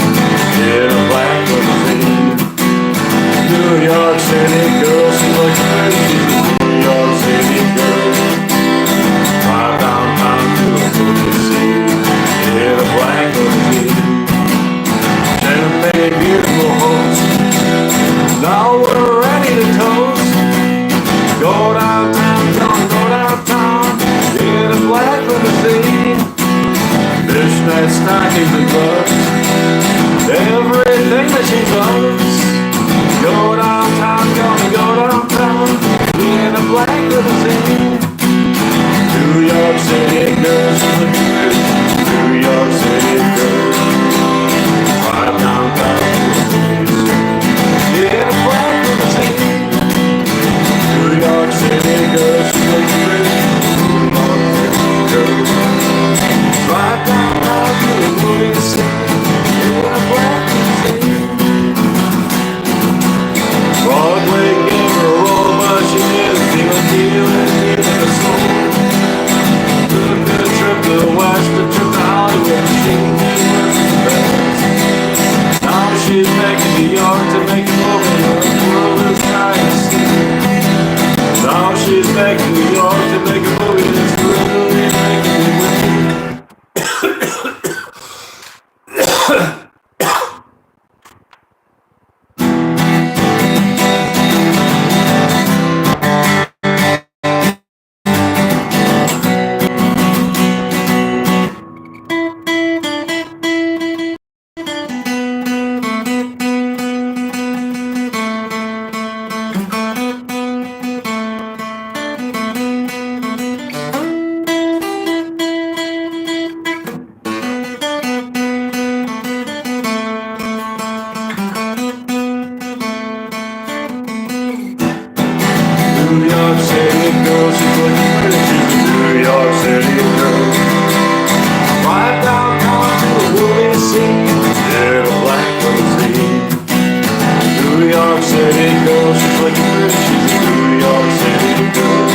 Speaker 1: in a black limousine. New York City girl, she looks pretty, she's a New York City girl. Drive downtown to a movie scene in a black limousine. Champagne, beautiful host, now we're ready to toast. Go downtown, go downtown in a black limousine. Fishnet stockings and gloves, everything that she loves. Go downtown, go downtown, in a black limousine. New York City girls, looking pretty. New York City girls, drive downtown in a black limousine. New York City girls, looking pretty. New York City girls, drive downtown to the movie scene in a black limousine. Broadway gave her a roll, but she didn't feel a deal and needed a soul. Took a trip to the West, a trip to Hollywood, she knew where she was. Now she's back in New York to make a movie the world is trying to see. Now she's back in New York to make a movie that's really making me weak. New York City girl, she's looking pretty, she's a New York City girl. Right downtown to a movie scene in a black limousine. New York City girl, she's looking pretty, she's a New York City girl.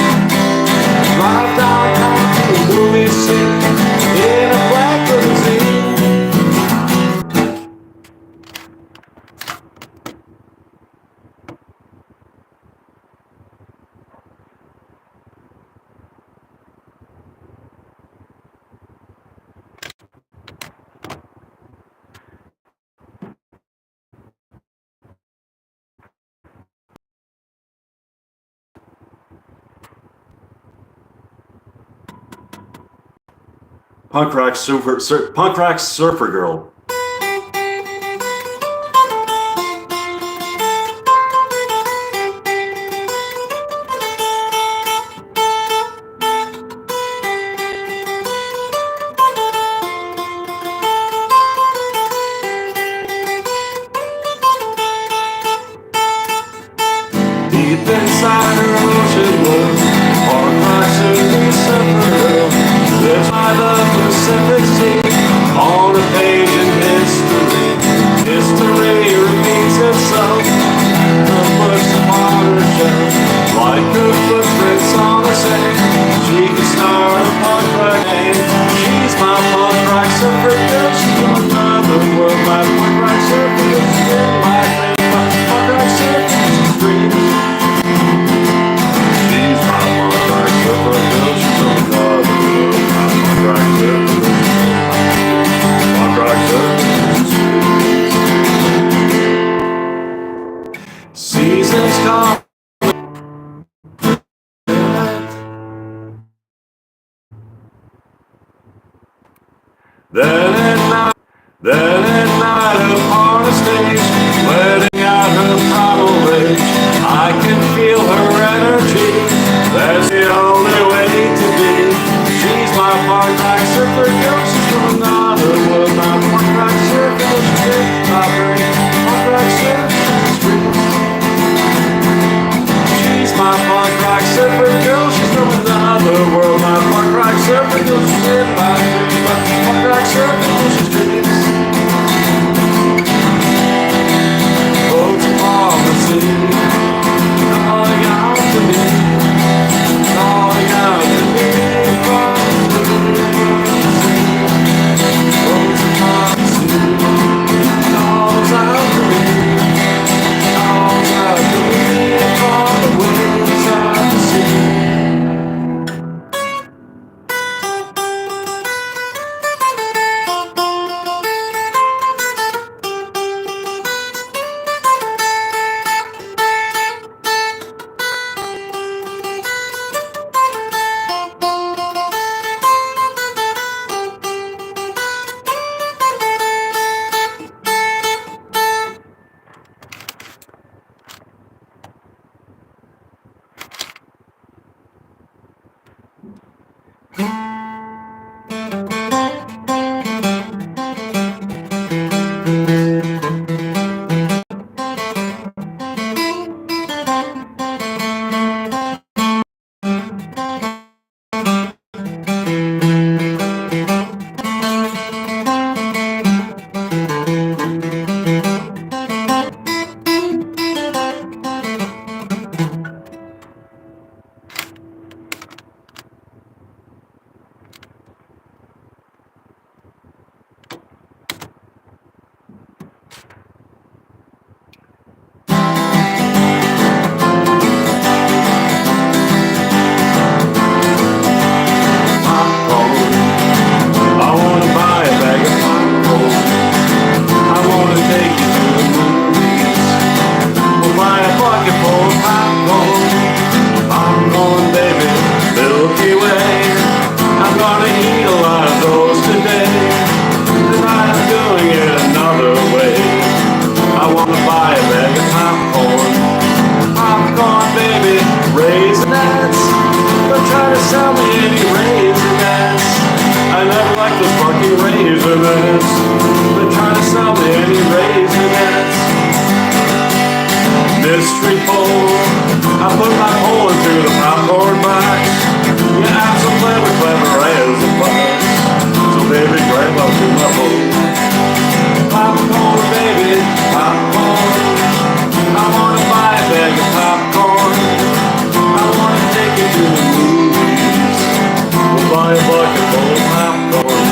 Speaker 1: Right downtown to a movie scene in a black limousine. Punk rock surfer girl. Deep inside her ocean blue, punk rock surfer girl lives by the Pacific Sea on a page in history. History repeats itself. The books upon her shelf, like her footprints on the sand. She can start a punk rock name. She's my punk rock surfer girl. She's from another world. My punk rock surfer girl. She's in my name. My punk rock surfer girl. She's free. She's my punk rock surfer girl. She's from another world. My punk rock surfer girl. Punk rock surfer girl. Seasons come. Then at night upon a stage, letting out her primal rage, I can feel her energy. That's the only way to be. She's my punk rock surfer girl. She's from another world. My punk rock surfer girl. She's in my brain. Punk rock surfer street. She's my punk rock surfer girl. She's from another world. My punk rock surfer girl. She's in my dreams. My punk rock surfer girl. She's dreams. Boats upon the sea, calling out to me, calling out to me from the sea. Boats upon the sea, calls out to me, calls out to me from the waves of the sea. Mystery pole. I put my pole into the popcorn box. Yeah, I'm so clever as a fox. So baby, grab onto my pole. Popcorn, baby, popcorn. I wanna buy a bag of popcorn. I wanna take you to the movies. We'll buy a bucket full of popcorn.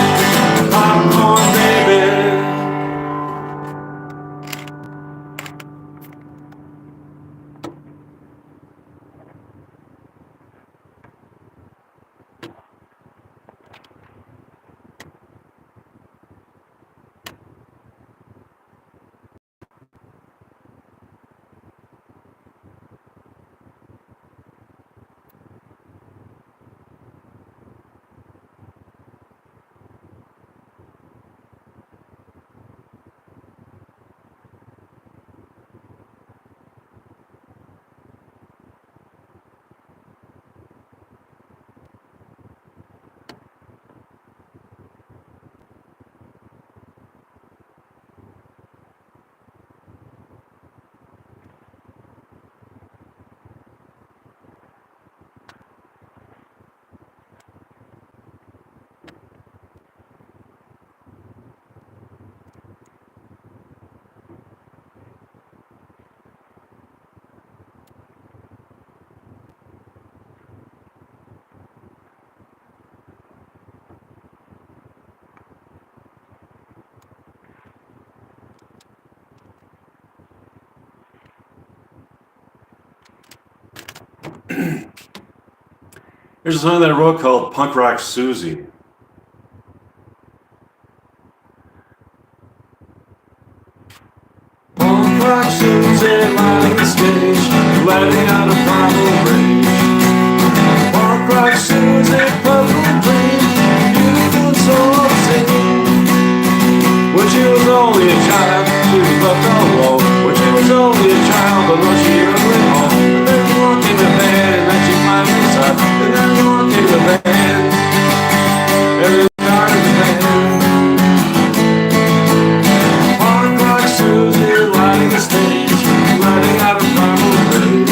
Speaker 1: Popcorn, baby. Here's a song that I wrote called Punk Rock Susie. Punk Rock Susie lighting the stage, letting out a primal rage. Punk Rock Susie, purple and green, beautiful and so obscene. When she was only a child, she was left all alone. When she was only a child, but when she went home, and then one came to bed, and then she climbed inside, and then one came to bed, and then started the band. Punk Rock Susie lighting the stage, letting out a primal rage.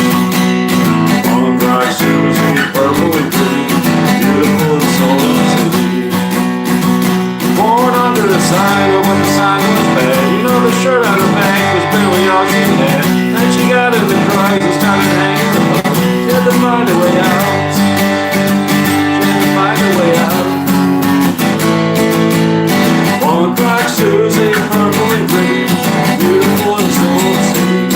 Speaker 1: Punk Rock Susie, purple and green, beautiful and so obscene. Born under the sign of when the sign was bad. You know the shirt on her back was barely all she had. Then she got in the cries and started hanging the boat. She had to find a way out. She had to find a way out. Punk Rock Susie, purple and green, beautiful and so obscene.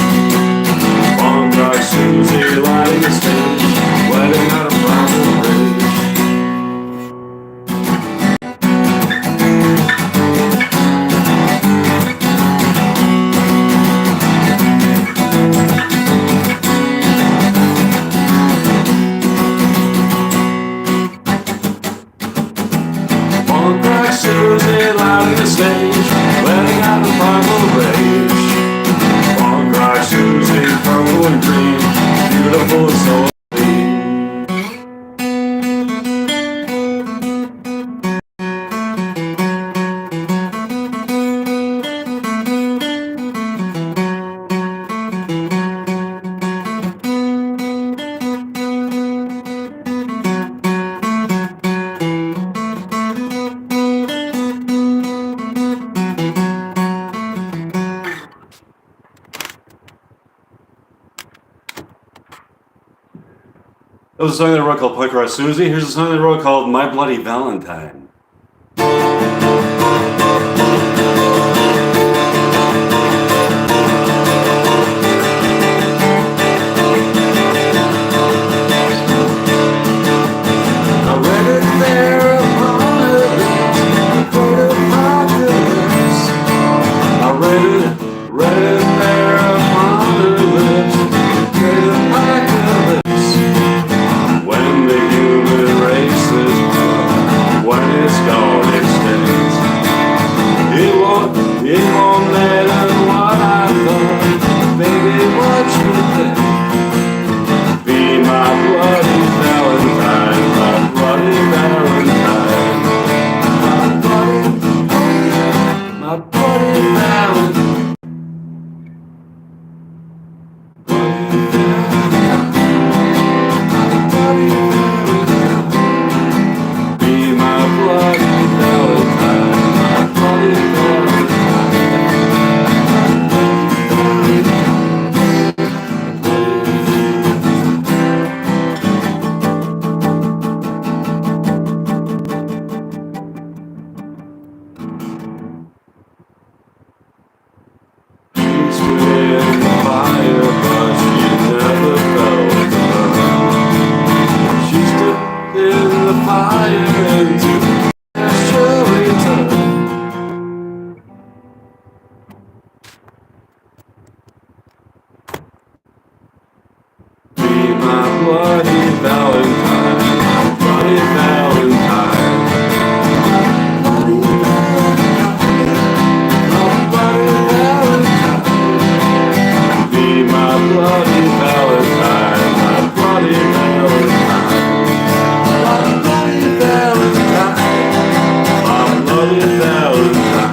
Speaker 1: Punk Rock Susie, lighting the stage, letting out a primal rage. Punk Rock Susie lighting the stage, letting out a primal rage. Punk Rock Susie, purple and green, beautiful and so obscene. That was a song that I wrote called Punk Rock Susie. Here's a song that I wrote called My Bloody Valentine. I read it there upon her lips, the great apocalypse. I read it there upon her lips, the great apocalypse. When the human race is gone, when it's gone extinct, it won't matter what I thought, baby, what you think. Be my bloody Valentine, my bloody Valentine, my bloody Valentine. Be my bloody Valentine, my bloody Valentine. She's in the fire, but she never felt the burn. She stood in the fire into she'll return. Be my bloody Valentine, my bloody Valentine. Bloody Valentine, my bloody Valentine. Be my bloody Valentine, my bloody Valentine. My bloody Valentine, my bloody Valentine.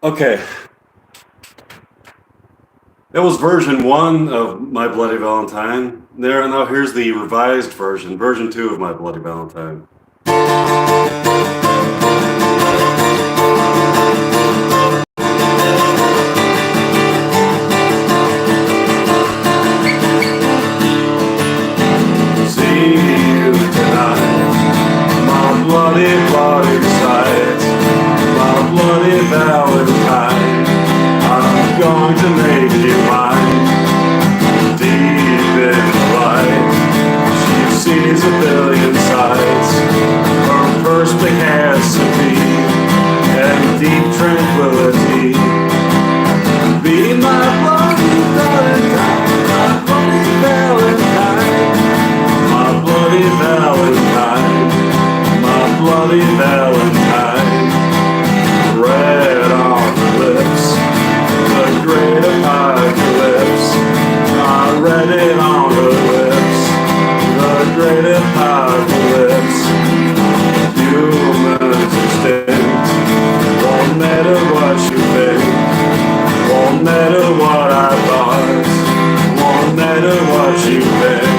Speaker 1: Okay. That was version 1 of My Bloody Valentine. Now here's the revised version, version 2 of My Bloody Valentine. See you tonight, my bloody, bloody sight, my bloody Valentine. I'm going to make you mine. Deep in the light, she sees a billion sights. Her perspective has to be, and deep tranquility. Be my bloody Valentine, my bloody Valentine, my bloody Valentine, my bloody Valentine. Red on her lips, the great apocalypse. I read it on her lips, the great apocalypse. Humans extinct, won't matter what you think, won't matter what I thought, won't matter what you think.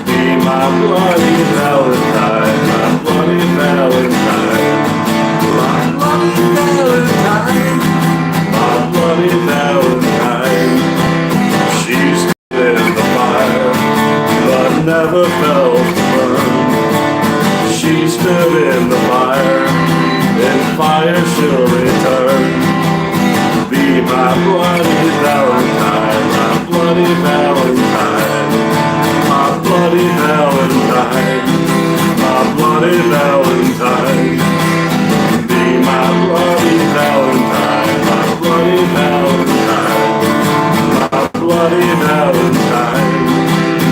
Speaker 1: Be my bloody Valentine, my bloody Valentine, my bloody Valentine, my bloody Valentine. She's in the fire, but never felt the burn. She stood in the fire, in fire she'll return. Be my bloody Valentine, my bloody Valentine, my bloody Valentine, my bloody Valentine. Be my bloody Valentine, my bloody Valentine, my bloody Valentine,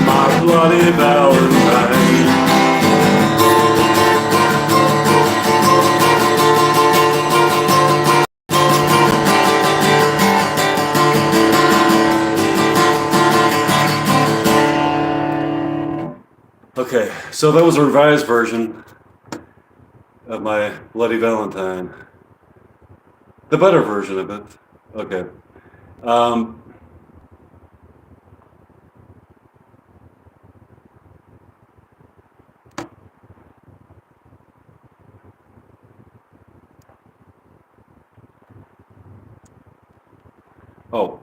Speaker 1: my bloody Valentine. Okay, so that was a revised version of My Bloody Valentine. The better version of it. Okay. Oh.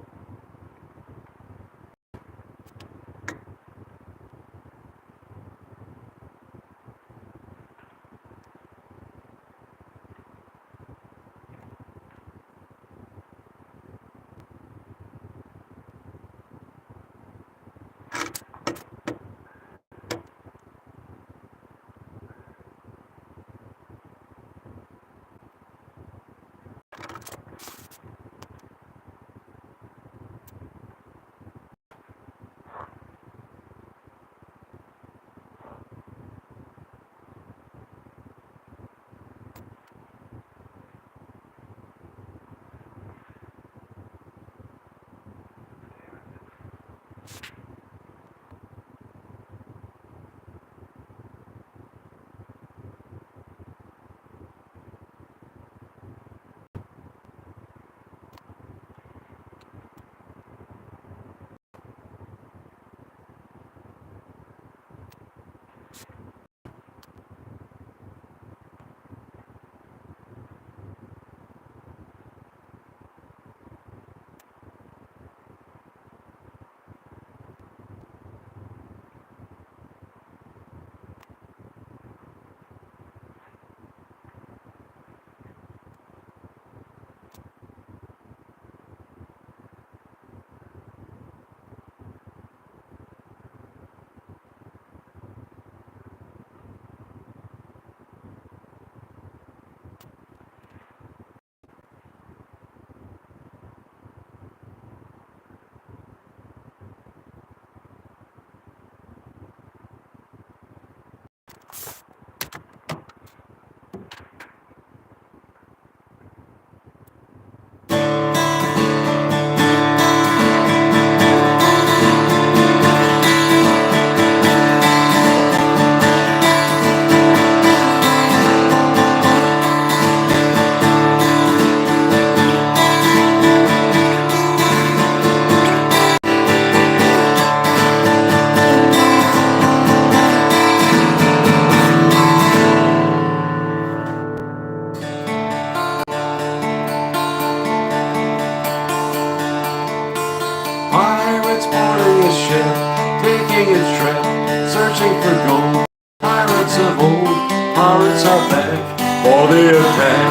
Speaker 1: searching for gold. Pirates of old, pirates are back for the attack.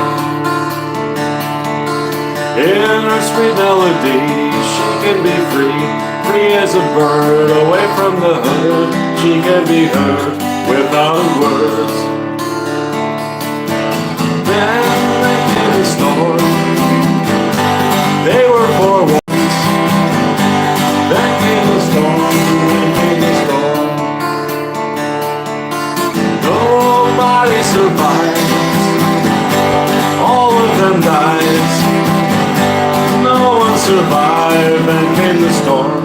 Speaker 1: In her sweet melody, she can be free, free as a bird, away from the hood. She can be heard without words. Then they came the storm. They were forewarned. Then came the storm. Then came the storm. Nobody survives. All of them died. No one survived. Then came the storm.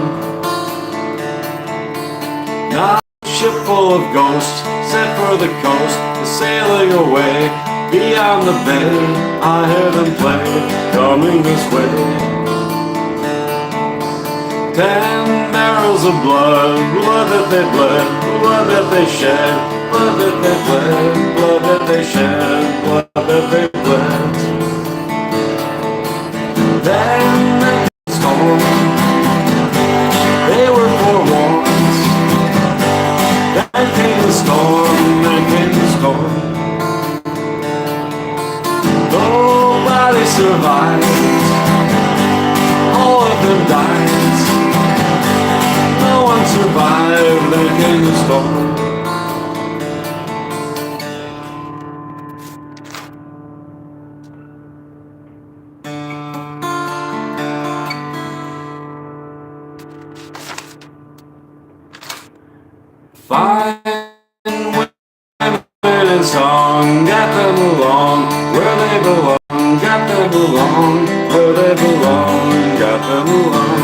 Speaker 1: Now a ship full of ghosts, set for the coast, sailing away. Beyond the bay, I hear them play, coming this way. 10 barrels of blood, blood that they bled, blood that they shed, blood that they bled, blood that they shed, blood that they bled. Then they came the storm. They were forewarned. Then came the storm. Then came the storm. Nobody survived. All of them died. No one survived. Then came the storm. Fine women in song, got them along where they belong, got them along where they belong, got them along.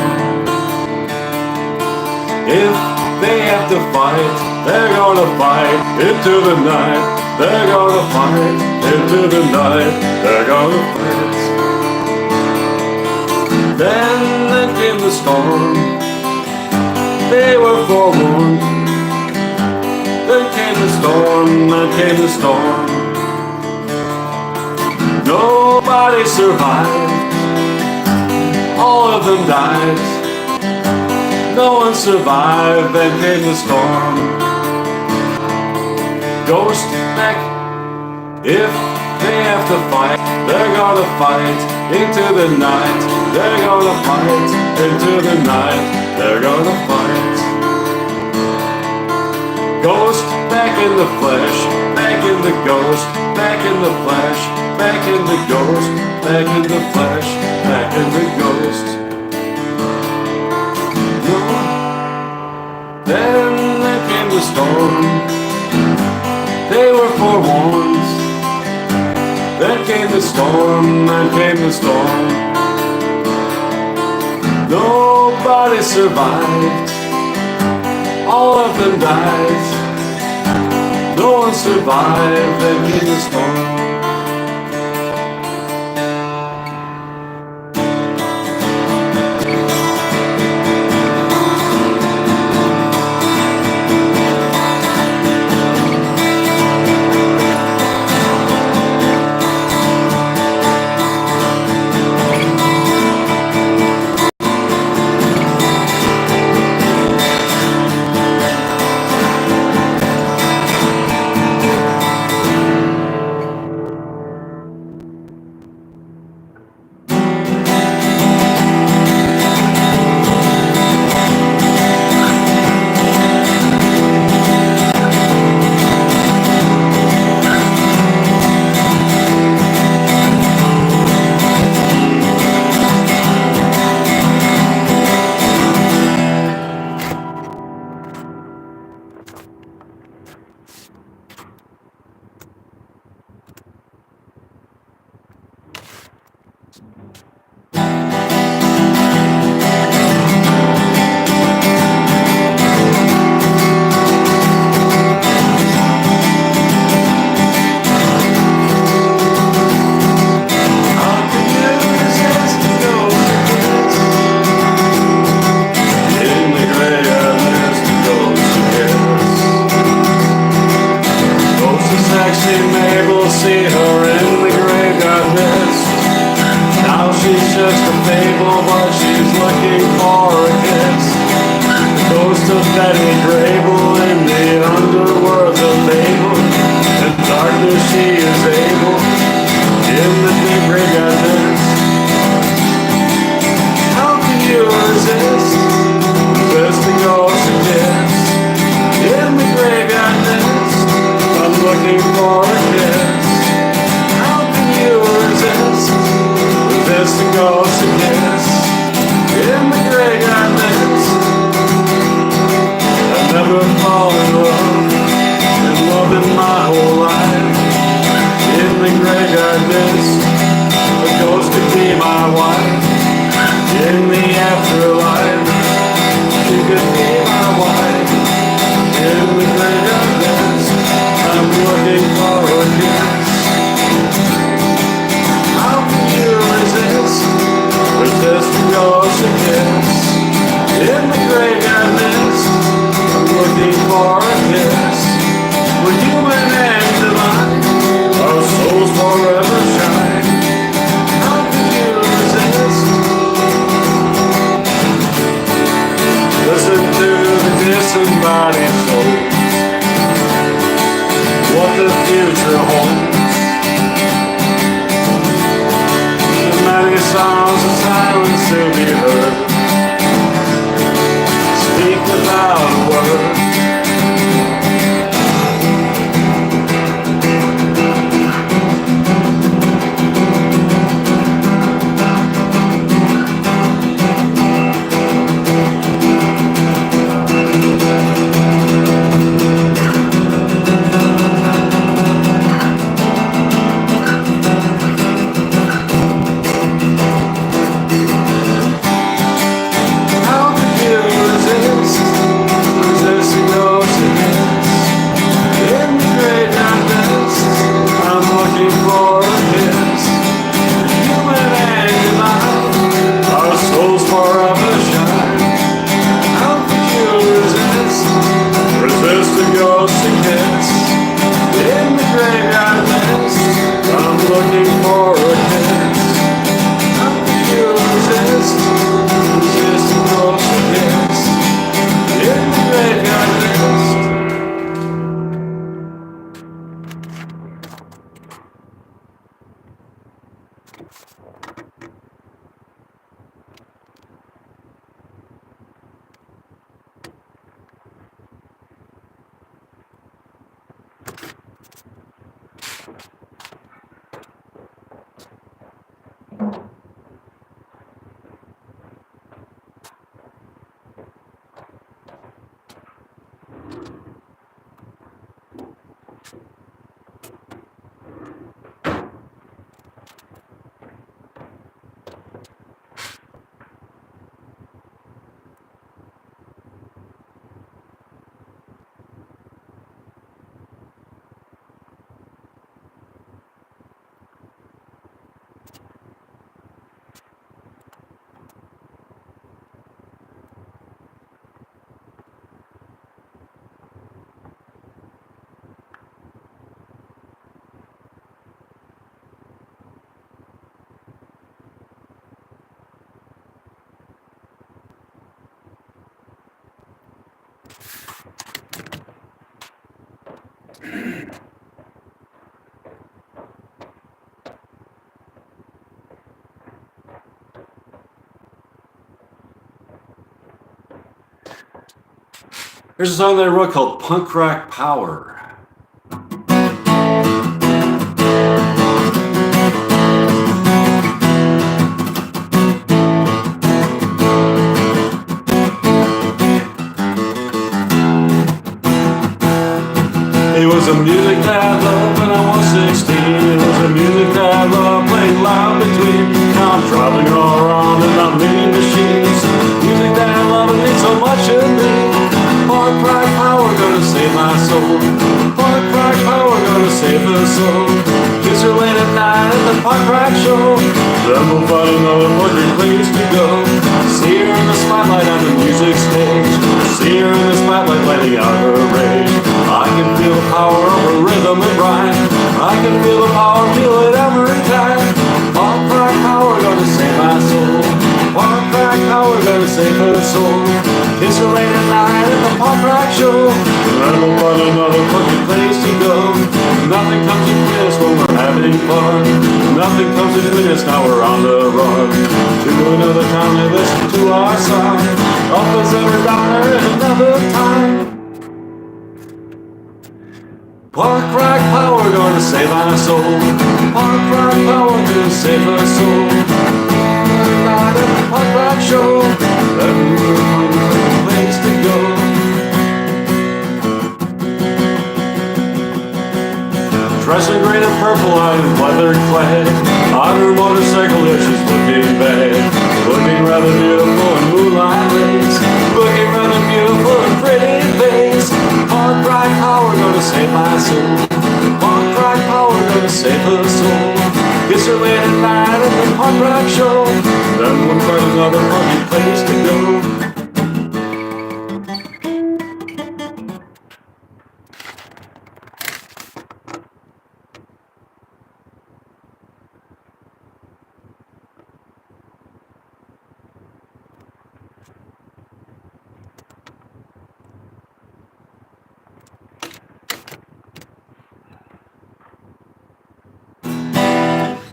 Speaker 1: If they have to fight, they're gonna fight into the night. They're gonna fight into the night. They're gonna fight. Then came the storm. They were forewarned. Then came the storm, then came the storm. Nobody survived. All of them died. No one survived, then came the storm. Ghost back. If they have to fight, they're gonna fight into the night. They're gonna fight into the night. They're gonna fight. Ghost back in the flesh, back in the ghost, back in the flesh, back in the ghost, back in the flesh, back in the ghost. No. Then came the storm. They were forewarned. Then came the storm, then came the storm. Nobody survived. All of them died. No one survived. Then came the storm. body and soul. What the future holds. The many songs of silence still be heard. Speak without a word. There's a song that I wrote called Punk Rock Power. It was the music that I loved when I was 16. It was the music that I loved playing loud between. Now I'm traveling all around in my mini machines. Music that I love and means so much to me. Punk rock power gonna save my soul. Punk rock power gonna save the soul. Kiss her late at night at the punk rock show. Then we'll find another fucking place to go. See her in the spotlight on the music stage. See her in the spotlight letting out her rage. I can feel the power of her rhythm and rhyme. I can feel the power, feel it every time. Punk rock power gonna save my soul. Punk rock power gonna save her soul. Kiss her late at night at the punk rock show. Then we'll find another fucking place to go. Nothing comes between us when we're having fun. Nothing comes between us now we're on the run. To another town to listen to our song. Up as ever down there in another time. Punk rock power gonna save our soul. Punk rock power gonna save our soul. Night at the punk rock show. Then we'll find a place to go. Dressed in green and purple and leather clad. On her motorcycle there she's looking bad. Looking rather beautiful in moonlight rays. Looking rather beautiful in pretty face. Punk rock power gonna save my soul. Punk rock power gonna save her soul. Kiss her late at night at the punk rock show. Then we'll find another funky place to go.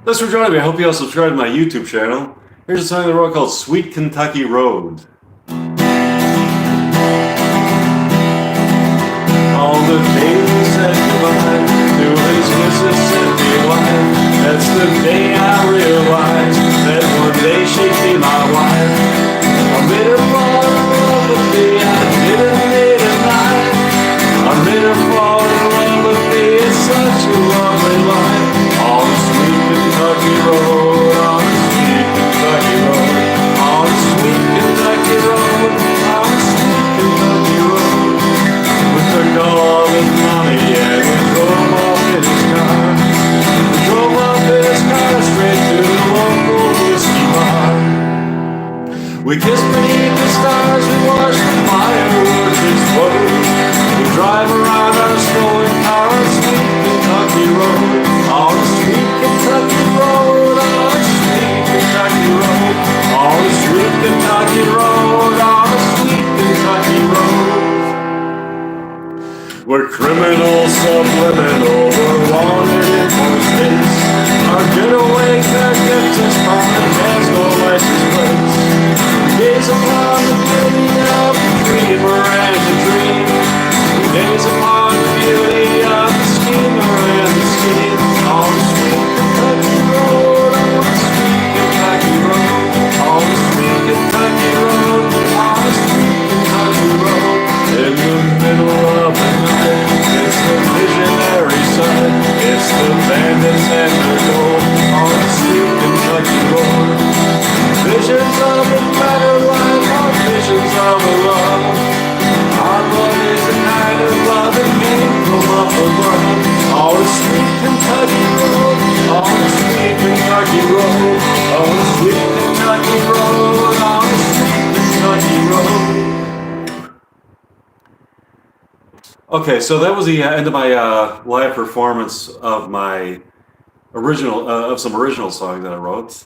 Speaker 1: Thanks for joining me. I hope you all subscribe to my YouTube channel. Here's a song that I wrote called Sweet Kentucky Road. All the days we said goodbye to his Mississippi wife. That's the day I realized that one day she'd be my wife. I made her fall in love with me, I didn't need a night. I made her fall in love with me, it's such a lovely life. On the sweet Kentucky road, on the sweet Kentucky road, on the sweet Kentucky road, on the sweet Kentucky road. We took all his money and we drove off in his car. We drove off in his car straight to the local whiskey bar. We kissed beneath the stars, we watched the fireworks explode. We drive around our stolen car on sweet Kentucky road. On the sweet Kentucky road, on the sweet Kentucky road. On the sweet Kentucky road, on the sweet Kentucky road. We're criminal, subliminal, we're wanted in most states. Our getaway car gets us far and has no license plates. We gaze upon the beauty of the dreamer and the dream. We gaze upon the beauty of the schemer and the scheme. On the sweet Kentucky road, on the sweet Kentucky road, on the sweet Kentucky road, on the sweet Kentucky road. In the middle of the night, it's the visionary side, it's the bandits and the gold on the sweet Kentucky road. Visions of a better life are visions of a love. Our love is the kind of love that came from up above. On the sweet Kentucky road, on the sweet Kentucky road, on the sweet Kentucky road, on the sweet Kentucky road. Okay, so that was the end of my live performance of my of some original songs that I wrote.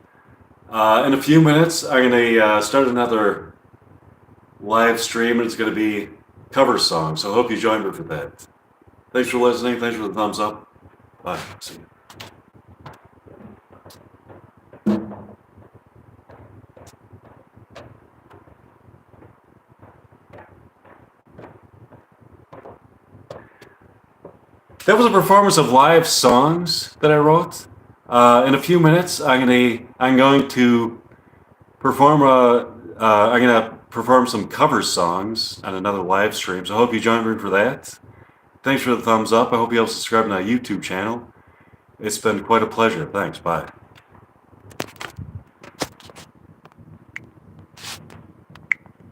Speaker 1: In a few minutes, I'm going to start another live stream, and it's going to be cover songs. So I hope you join me for that. Thanks for listening. Thanks for the thumbs up. Bye. See you. That was a performance of live songs that I wrote. In a few minutes, I'm going to perform some cover songs on another live stream. So I hope you join me for that. Thanks for the thumbs up. I hope you'll subscribe to my YouTube channel. It's been quite a pleasure. Thanks. Bye.